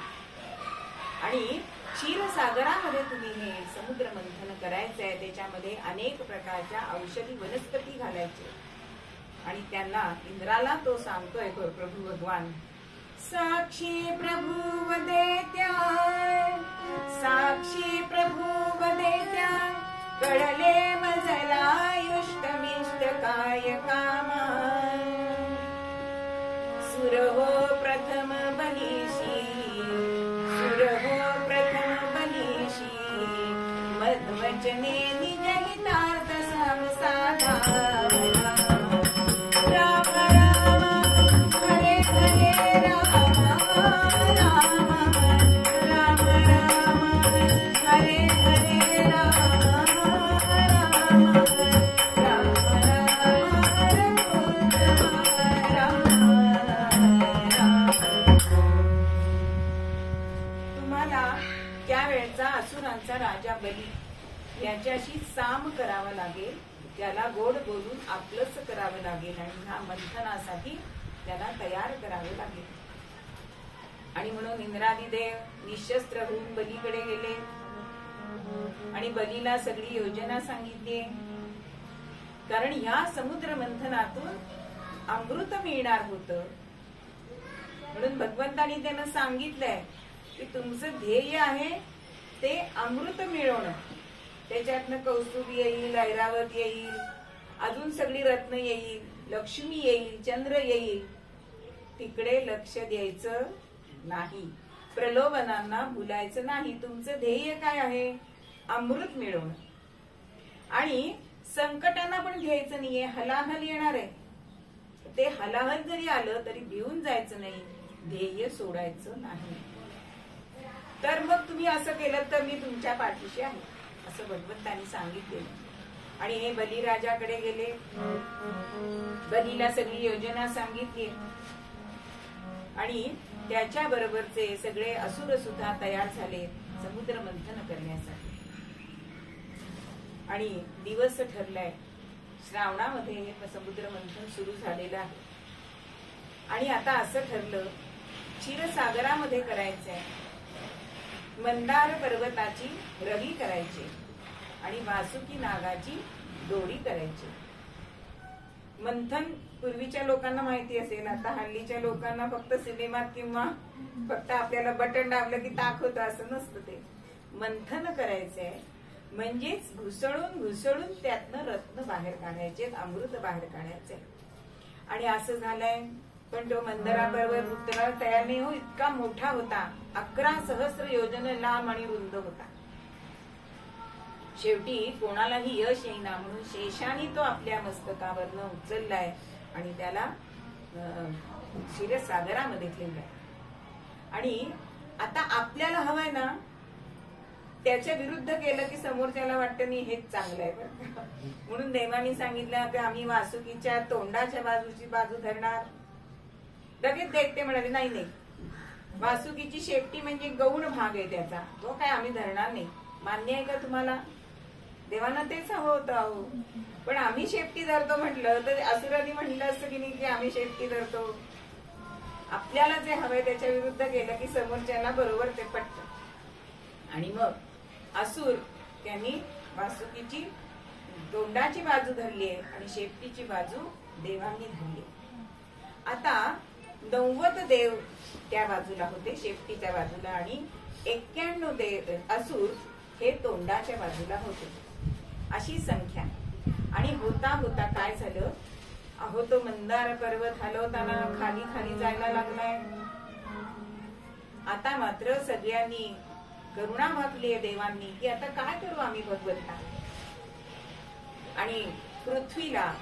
आणि क्षीरसागरामध्ये तुम्ही हे समुद्र मंथन करायचंय. त्याच्यामध्ये अनेक प्रकारच्या औषधी वनस्पती घालायचे आणि त्यांना इंद्राला तो सांगतोय प्रभू भगवान साक्षी प्रभू वदेत्या, साक्षी प्रभू वदेत्या कळले मजला युष्टमिष्ट काय कामा. सुर हो प्रथम बलिशी, सुर हो प्रथम बलिशी मध्वचने निज हितार्थ समसाधा. राम राम हरे हरे राम, राम राम राम हरे हरे राम, राम राम तुम्हाला त्यावेळचा असुरांचा राजा बली याच्याशी साम करावा लागेल. त्याला गोड बोलून आपलंच करावं लागेल आणि ह्या मंथनासाठी त्याला तयार करावं लागेल. आणि म्हणून इंद्रादी देव निशस्त्र होऊन बलीकडे गेले आणि बलीला सगळी योजना सांगितली. कारण ह्या समुद्र मंथनातून अमृत मिळणार होतं म्हणून भगवंतानी त्यांना सांगितलंय की तुमचं ध्येय आहे ते अमृत मिळवणं. त्याच्यातनं कौस्तुभ येईल, ऐरावत येईल, अजून सगळी रत्न येईल, लक्ष्मी येईल, चंद्र येईल. तिकडे लक्ष द्यायचं नाही, प्रलोभनांना भुलायचं नाही. तुमचं ध्येय काय आहे अमृत मिळवणं. आणि संकटांना पण घ्यायचं नाहीये. हलाहल येणार आहे ते हलाहल जरी आलं तरी भिवून जायचं नाही. ध्येय सोडायचं नाही. तर मग तुम्ही असं केलं तर मी तुमच्या पाठीशी आहे असं भगवंतांनी सांगितलेलं. आणि हे बलिराजाकडे गेले, बलीला सगळी योजना सांगितली आणि त्याच्या बरोबरचे सगळे असुर सुद्धा तयार झाले समुद्र मंथन करण्यासाठी. आणि दिवस ठरलाय, श्रावणामध्ये हे समुद्र मंथन सुरू झालेलं आहे. आणि आता असं ठरलं क्षीरसागरामध्ये करायचंय, मंदार पर्वताची रवी करायची आणि वासुकी नागाची दोरी करायची. मंथन पूर्वीच्या लोकांना माहिती असेल, आता हल्लीच्या लोकांना फक्त सिनेमात किंवा फक्त आपल्याला बटन दाबलं की ताक होतं असं नसतं. ते मंथन करायचंय म्हणजेच घुसळून घुसळून त्यातनं रत्न बाहेर काढायचे, अमृत बाहेर काढायचंय. आणि असं झालंय. पण तो मंदरा पर्वत उतरायला तयार नाही हो, इतका मोठा होता, 11 सहस्र योजन लांब आणि रुंद होता. शेवटी कोणालाही यश येईना म्हणून शेषाने तो आपल्या मस्तकावरनं उचललाय आणि त्याला क्षीरसागरामध्ये ठेवलाय. आणि आता आपल्याला हवंय ना, त्याच्या विरुद्ध केलं की समोरच्याला वाटतं नाही हेच चांगलं आहे बरं का. म्हणून देवानी सांगितलं की आम्ही वासुकीच्या तोंडाच्या बाजूची बाजू धरणार. लगेच दैत्य म्हणाले नाही नाही, वासुकीची शेपटी म्हणजे गौण भाग आहे त्याचा, तो काय आम्ही धरणार नाही. मान्य आहे का तुम्हाला? देवांना तेच हवं होतं अहो. पण आम्ही शेपटी धरतो म्हटलं तर असुरांनी म्हटलं असतं की नाही की आम्ही शेपटी धरतो. आपल्याला जे हवंय त्याच्या विरुद्ध केलं की समोरच्याला बरोबर ते पटतं. आणि मग असुर त्यांनी वासुकीची तोंडाची बाजू धरली आहे आणि शेपटीची बाजू देवांनी धरली. आता 90 देव त्या बाजूला होते शेपटीच्या बाजूला आणि 91 देव असुर हे तोंडाच्या बाजूला होते, अशी संख्या. आणि होता होता काय झालं, अहो तो मंदार पर्वत हलवताना खाली खाली जायला लागलाय. आता मात्र सगळ्यांनी करुणा भागली आहे देवांनी की आता काय करू आम्ही भगवंता. आणि पृथ्वीला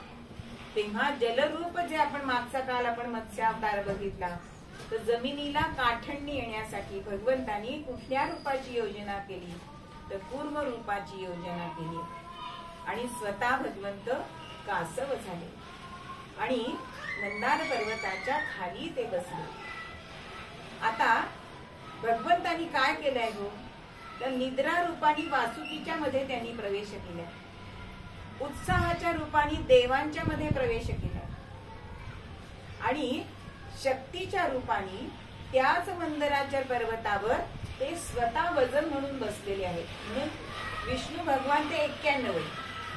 तेव्हा जलरूप जे आपण मागचा काल आपण मत्स्यावतार बघितला, तर जमिनीला काठण्णी येण्यासाठी भगवंतांनी कुठल्या रूपाची योजना केली, तर कूर्म रूपाची योजना केली. आणि स्वतः भगवंत कासव झाले आणि मंदार पर्वताच्या खाली ते बसले. आता भगवंतांनी काय केलंय हो, तर निद्रा रूपाने वासुकीच्या मध्ये त्यांनी प्रवेश केलाय, उत्साहाच्या रूपाने देवांच्या मध्ये प्रवेश केलाय आणि शक्तीच्या रूपाने त्याच मंदिराच्या पर्वतावर ते स्वतः वजन म्हणून बसलेले आहेत. म्हणून विष्णू भगवान ते 91,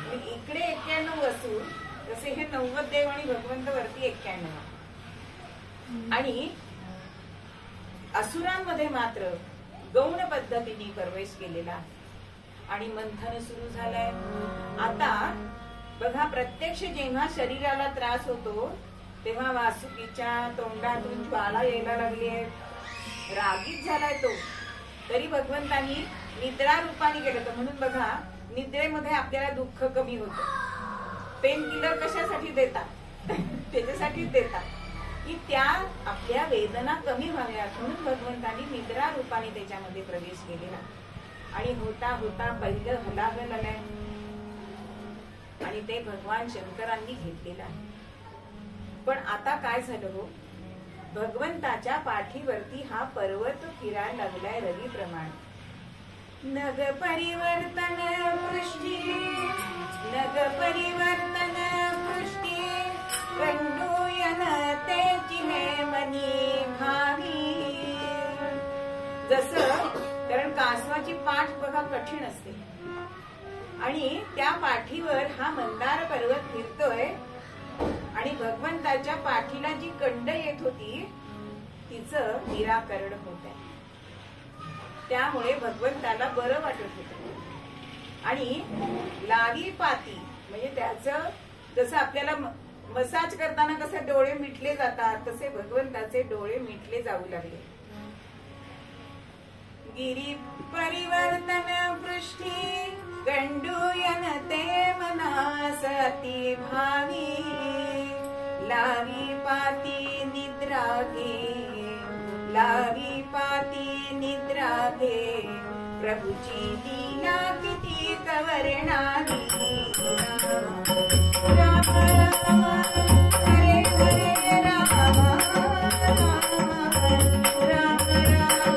इकडे 91 असुर, तसे हे 90 देव आणि भगवंत वरती 91. आणि असुरांमध्ये मात्र गौण पद्धतीने प्रवेश केलेला आहे. आणि मंथन सुरू झालंय. आता बघा, प्रत्यक्ष जेव्हा शरीराला त्रास होतो तेव्हा वासुकीच्या तोंडातून ज्वाला यायला लागली आहे, रागीत झालाय तो, तरी भगवंतांनी निद्रा रूपाने केलं. तर म्हणून बघा, निद्रेमध्ये आपल्याला दुःख कमी होतं. पेन किलर कशासाठी देतात? त्याच्यासाठीच देतात की त्या आपल्या वेदना कमी व्हाव्यात, म्हणून भगवंतांनी निद्रा रूपाने त्याच्यामध्ये प्रवेश केलेला. आणि होता होता पहिलं हलाहल आलंय आणि ते भगवान शंकरांनी घेतलेलं आहे. पण आता काय झालं हो, भगवंताच्या पाठीवरती हा पर्वत फिरायला लागलाय रवीप्रमाणे. नग परिवर्तन पृष्ठी, नग परिवर्तन पृष्ठी, कंडूयन तेची मनी भावी. जसं, कारण कासवाची पाठ बघा कठीण असते आणि त्या पाठीवर हा मंदार पर्वत फिरतोय आणि भगवंताच्या पाठीला जी कंड येत होती तिचं निराकरण होत आहे. त्यामुळे भगवंताला बरं वाटत होत. आणि लावी पाती म्हणजे त्याचं, जसं आपल्याला मसाज करताना कसे डोळे मिटले जातात तसे भगवंताचे डोळे मिटले जाऊ लागले. गिरी परिवर्तन पृष्ठी, गंडूयन ते मनास अति भावी, लावी पाती निद्रा घे लावी पाती निद्रा घे प्रभूची लीला किती कवर्णाली राम राम हरे हरे राम राम राम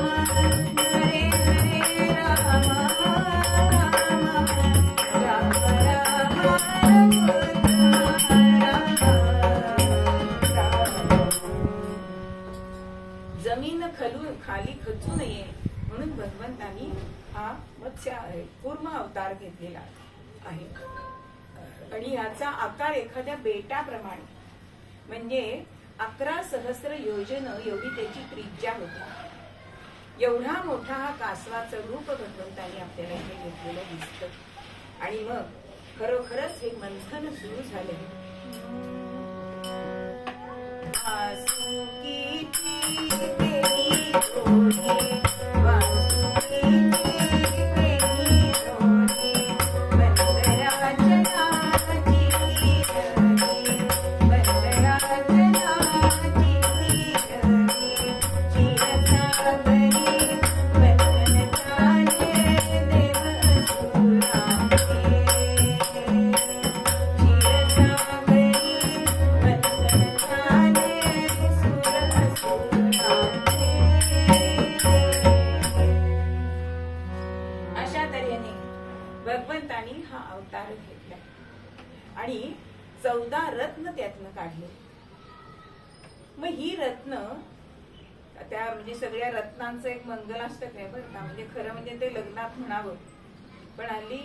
हरे हरे राम राम जमीन खाली खचू नये म्हणून भगवंतांनी हा मत्स्य कूर्म अवतार घेतलेला आहे. आणि याचा आकार एखाद्या बेटाप्रमाणे म्हणजे 11 सहस्र योजन एवढी त्याची त्रिज्या होती. एवढा मोठा हा कासवाचं रूप भगवंतांनी आपल्याला इथे घेतलेलं दिसतं. आणि मग खरोखरच हे मंथन सुरू झाले. भगवंतानी हा अवतार घेतला आणि 14 रत्न त्यातनं काढले. मग ही रत्न त्या म्हणजे सगळ्या रत्नांचं एक मंगलाष्टक आहे बरं का. म्हणजे खरं म्हणजे ते लग्नात म्हणावं, पण हल्ली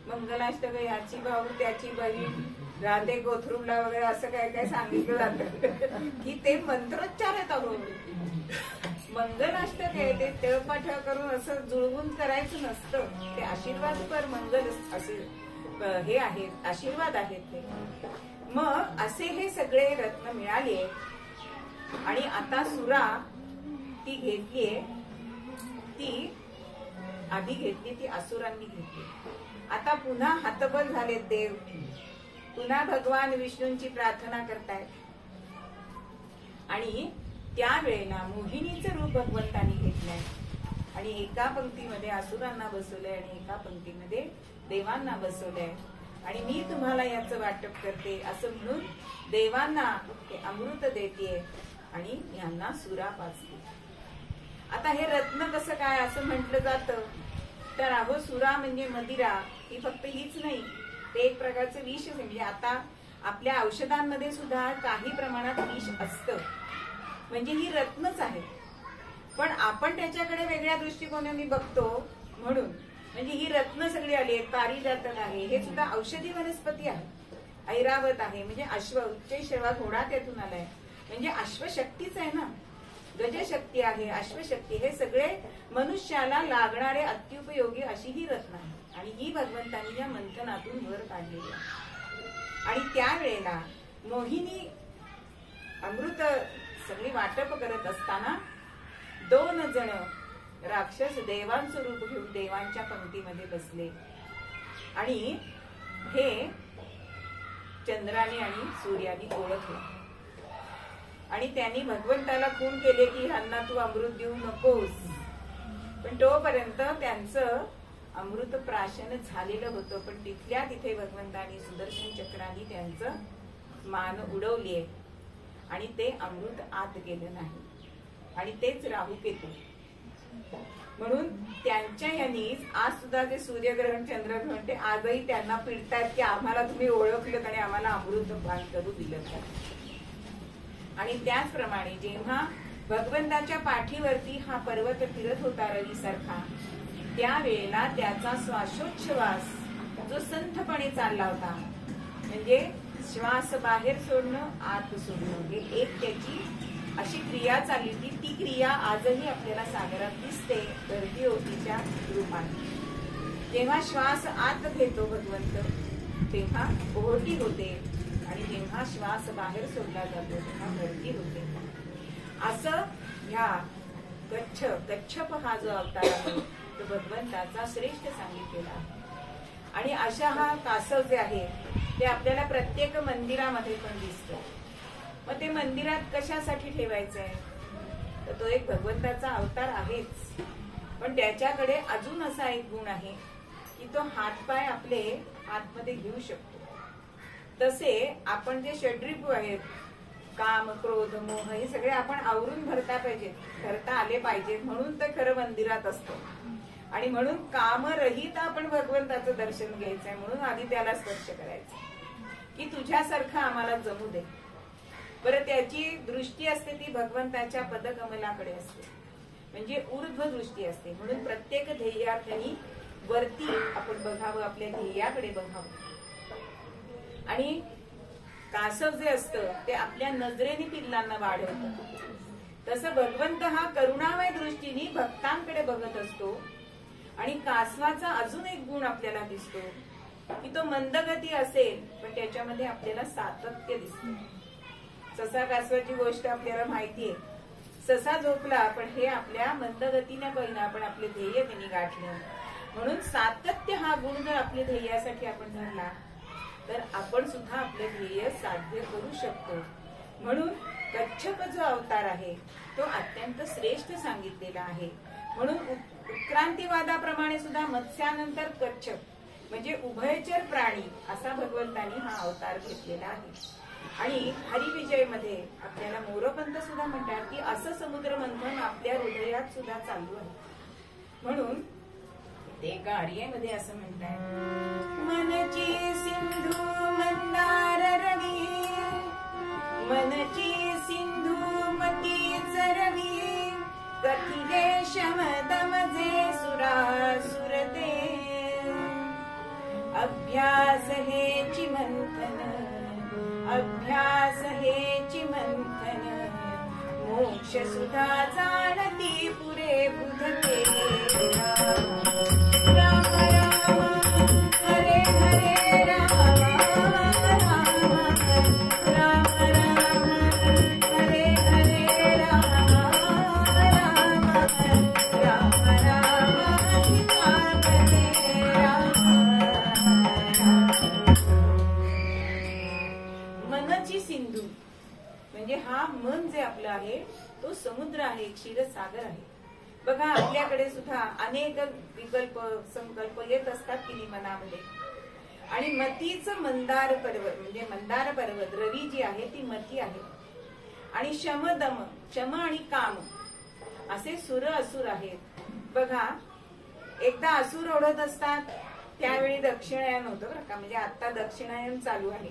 मंगलाष्टक याची भाऊ त्याची बहीण राधे गोथरूडला वगैरे असं काय काय सांगितलं जातं की ते मंत्रोच्चार आहेत. अहो मंगलाष्टक आहे ते तळपाठ करून असं जुळवून करायचं नसतं. ते आशीर्वादपर मंगल असे हे आहेत, आशीर्वाद आहेत ते. मग असे हे सगळे रत्न मिळाले आणि आता सुरा ती घेतलीये. ती आधी घेतली, ती असुरांनी घेतली. आता पुन्हा हातबल झालेत देव, पुन्हा भगवान विष्णूंची प्रार्थना करतायत. आणि त्यावेळेला मोहिनीचं रूप भगवंतांनी घेतलंय आणि एका पंक्तीमध्ये असुरांना बसवलंय आणि एका पंक्तीमध्ये देवांना बसवलंय. आणि मी तुम्हाला याचं वाटप करते असं म्हणून देवांना ते अमृत देते आणि यांना सुरा पाजते. आता हे रत्न कसं काय असं म्हटलं जातं तर अहो सुरा म्हणजे मदिरा ही फक्त हीच नाही, ते एक प्रकारचं विष आहे. म्हणजे आता आपल्या औषधांमध्ये सुद्धा काही प्रमाणात विष असतं, म्हणजे ही रत्नच आहे. पण आपण त्याच्याकडे वेगळ्या दृष्टिकोनाने बघतो म्हणून. म्हणजे ही रत्न सगळी आली आहेत. पारिजातक आहे, हे सुद्धा औषधी वनस्पती आहे. ऐरावत आहे म्हणजे अश्व, उच्च श्रवा घोडा त्यातून आलाय म्हणजे अश्वशक्तीच आहे ना. गजशक्ती आहे, अश्वशक्ती, हे सगळे मनुष्याला लागणारे अत्युपयोगी अशी ही रत्न आहे. आणि ही भगवंतांनी या मंथनातून वर काढलेली आहे. आणि त्यावेळेला मोहिनी अमृत सगळी वाटप करत असताना 2 जण राक्षस देवांचं रूप घेऊन देवांच्या पंक्तीमध्ये बसले. आणि हे चंद्राने आणि सूर्याने ओळखले आणि त्यांनी भगवंताला खून केले की ह्यांना तू अमृत देऊ नकोस. पण तोपर्यंत त्यांचं अमृत प्राशन झालेलं होतं. पण तिथल्या तिथे भगवंतानी सुदर्शन चक्राने त्यांचं मान उडवलीये आणि ते अमृत आत गेलं नाही. आणि तेच राहुकेतू म्हणून त्यांच्या यांनीच आज सुद्धा जे सूर्यग्रहण चंद्रग्रहण ते आजही त्यांना पिडतात की आम्हाला तुम्ही ओळखलं आणि आम्हाला अमृत पान करू दिलं. आणि त्याचप्रमाणे जेव्हा भगवंताच्या पाठीवरती हा पर्वत फिरत होता रवीसारखा, त्यावेळेला त्याचा श्वासोच्छ्वास जो संथपणे चालला होता, म्हणजे श्वास बाहेर सोडणं आत सोडणं, हे एक त्याची अशी क्रिया चालली होती. ती क्रिया आजही आपल्याला सागरात दिसते धरती ओटीच्या रूपाने. जेव्हा श्वास आत घेतो भगवंत तेव्हा ओहोटी होते आणि जेव्हा श्वास बाहेर सोडला जातो तेव्हा धरती होते. असं ह्या कच्छप हा जो अवतार आहे तो भगवंताचा श्रेष्ठ सांगितलेला आहे. आणि अशा हा कासव जे आहे ते आपल्याला प्रत्येक मंदिरामध्ये पण दिसतं. मग ते मंदिरात कशासाठी ठेवायचंय तर तो एक भगवंताचा अवतार आहेच, पण त्याच्याकडे अजून असा एक गुण आहे की तो हातपाय आपले आतमध्ये घेऊ शकतो. तसे आपण जे षड्रिपू आहेत, काम, क्रोध, मोह, हे सगळे आपण आवरून भरता आले पाहिजेत, म्हणून ते खरं मंदिरात असतं. आणि म्हणून कामरहित आपण भगवंताचं दर्शन घ्यायचंय, म्हणून आधी त्याला स्पर्श करायचा की तुझ्यासारखं आम्हाला जमू दे. बरं, त्याची दृष्टी असते ती भगवंताच्या पदकमलाकडे असते, म्हणजे ऊर्ध्व दृष्टी असते. म्हणून प्रत्येक ध्येयार्थी वरती आपण बघावं, आपल्या ध्येयाकडे बघावं. आणि कासव जे असतं ते आपल्या नजरेने पिल्लांना वाढवतं. तसं भगवंत हा करुणामय दृष्टीने भक्तांकडे बघत असतो. आणि कासवाचा अजून एक गुण आपल्याला दिसतो की तो मंदगती असेल पण त्याच्यामध्ये आपल्याला सातत्य दिसतं. ससा कासवाची गोष्ट आपल्याला माहितीये. ससा झोपला पण हे आपल्या मंदगतीने बघणं, आपण आपले ध्येय त्यांनी गाठलं. म्हणून सातत्य हा गुण जर आपल्या ध्येयासाठी आपण धरला तर आपण सुद्धा आपले ध्येय साध्य करू शकतो. म्हणून कच्छप जो अवतार आहे तो अत्यंत श्रेष्ठ सांगितलेला आहे. म्हणून उत्क्रांतीवादाप्रमाणे सुद्धा मत्स्यानंतर कच्छप म्हणजे उभयचर प्राणी असा भगवंतानी हा अवतार घेतलेला आहे. आणि हरिविजय मध्ये आपल्याला मोरपंत सुद्धा म्हणतात की असं समुद्र मंथन आपल्या हृदयात सुद्धा चालू आहे. म्हणून ते एका आर्येमध्ये असं म्हणतात, मनची सिंधू मंदार रवी, मनची सिंधू मती चरवी, कथिले शमदमजे सुरासुरते, अभ्यास हेची मंथन, अभ्यास हेची मंथन, मोक्ष सुधा जाणती पुरे बुधते. राम राम हरे हरे राम, राम राम हरे हरे राम, राम राम सीता हरे राम. मनची सिंधू म्हणजे हा मन जे आपलं आहे तो समुद्र आहे, क्षीरसागर आहे. बघा आपल्याकडे सुद्धा अनेक विकल्प संकल्प येत असतात की मनामध्ये. आणि मतीचं मंदार पर्वत म्हणजे मंदार पर्वत, रवी जी आहे ती मती आहे. आणि शमदम, शम आणि काम असे सुर असुर आहेत. बघा एकदा असुर ओढत असतात त्यावेळी दक्षिणायन होतं बरं का, म्हणजे आता दक्षिणायन चालू आहे.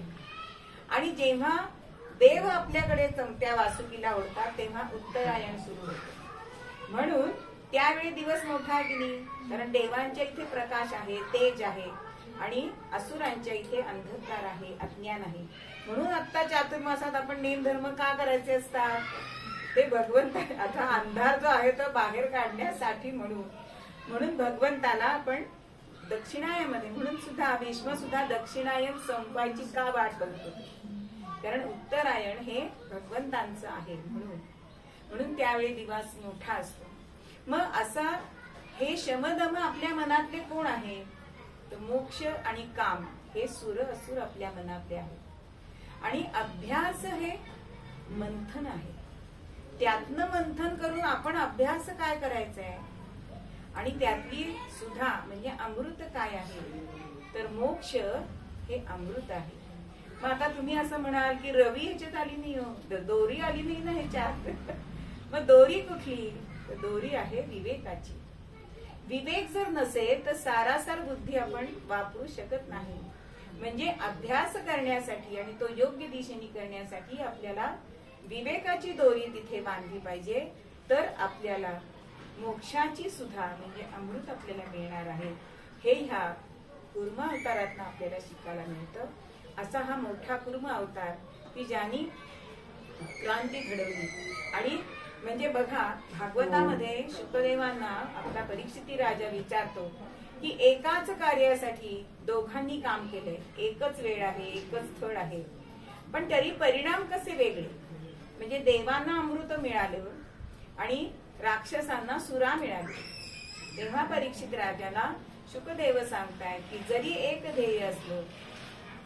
आणि जेव्हा देव आपल्याकडे चमत्या वासुकीला ओढतात तेव्हा उत्तरायण सुरू होतं. म्हणून त्यावेळी दिवस मोठा आहे की नाही, कारण देवांच्या इथे प्रकाश आहे, तेज आहे, आणि असुरांच्या इथे अंधकार आहे, अज्ञान आहे. म्हणून आता चातुर्मासात आपण नेमधर्म का करायचे असतात, ते भगवंत आता अंधार जो आहे तो बाहेर काढण्यासाठी. म्हणून भगवंताला आपण दक्षिणायनमध्ये, म्हणून सुद्धा भीष्म सुद्धा दक्षिणायन संपायची का वाट बघतो, कारण उत्तरायण हे भगवंतांचं आहे. म्हणून त्यावेळी दिवस मोठा असतो. मग असा हे शमदम आपल्या मनातले कोण आहे, तर मोक्ष आणि काम हे सुर असुर आपल्या मनातले आहे. आणि अभ्यास हे मंथन आहे, त्यातनं मंथन करून आपण अभ्यास काय करायचंय, आणि त्यातली सुधा म्हणजे अमृत काय आहे, तर मोक्ष हे अमृत आहे. मग आता तुम्ही असं म्हणाल की रवी ह्याच्यात आली नाही, हो दोरी आली नाही ना ह्याच्यात, मग दोरी कुठली, तर दोरी आहे विवेकाची. विवेक जर नसेल तर सारासार बुद्धी आपण वापरू शकत नाही. म्हणजे अभ्यास करण्यासाठी आणि तो योग्य दिशेने करण्यासाठी आपल्याला विवेकाची दोरी तिथे बांधली पाहिजे, तर आपल्याला मोक्षाची सुद्धा म्हणजे अमृत आपल्याला मिळणार आहे. हे ह्या कूर्म अवतारातनं आपल्याला शिकायला मिळतं. असा हा मोठा कूर्म अवतार की ज्यांनी क्रांती घडवली. आणि म्हणजे बघा भागवतामध्ये शुकदेवांना आपला परीक्षिती राजा विचारतो की एकाच कार्यासाठी दोघांनी काम केलंय, एकच वेळ आहे, एकच स्थळ आहे, पण तरी परिणाम कसे वेगळे. म्हणजे देवांना अमृत मिळालं आणि राक्षसांना सुरा मिळाली. तेव्हा परीक्षित राजाला शुकदेव सांगतायत की जरी एक ध्येय असलं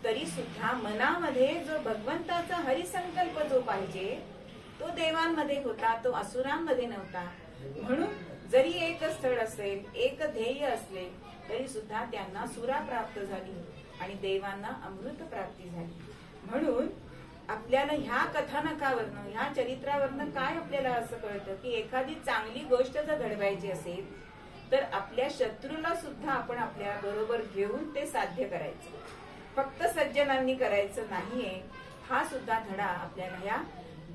तरी सुद्धा मनामध्ये जो भगवंताचा हरिसंकल्प जो पाहिजे तो देवांमध्ये होता, तो असुरांमध्ये नव्हता. म्हणून जरी एक स्थळ असेल, एक ध्येय असले तरी सुद्धा त्यांना सुरा प्राप्त झाली आणि देवांना अमृत प्राप्ती झाली. म्हणून आपल्याला ह्या कथानकावरनं, ह्या चरित्रावरनं काय आपल्याला असं कळतं की एखादी चांगली गोष्ट जर घडवायची असेल तर आपल्या शत्रूला सुद्धा आपण आपल्या बरोबर घेऊन ते साध्य करायचं. फक्त सज्जनांनी करायचं नाहीये. हा सुद्धा धडा आपल्याला ह्या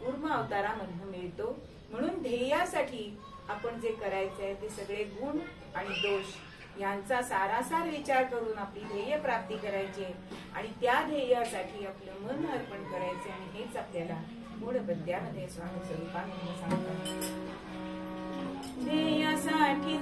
कूर्म अवतारामधून मिळतो. म्हणून ध्येयासाठी आपण जे करायचंय ते सगळे गुण आणि दोष यांचा सारासार विचार करून आपली ध्येय प्राप्ती करायची आणि त्या ध्येयासाठी आपलं मन अर्पण करायचे. आणि हेच आपल्याला मूळ पद्यामध्ये स्वामी स्वरूपानंद सांगतात. ध्येयासाठी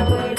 माधुर्य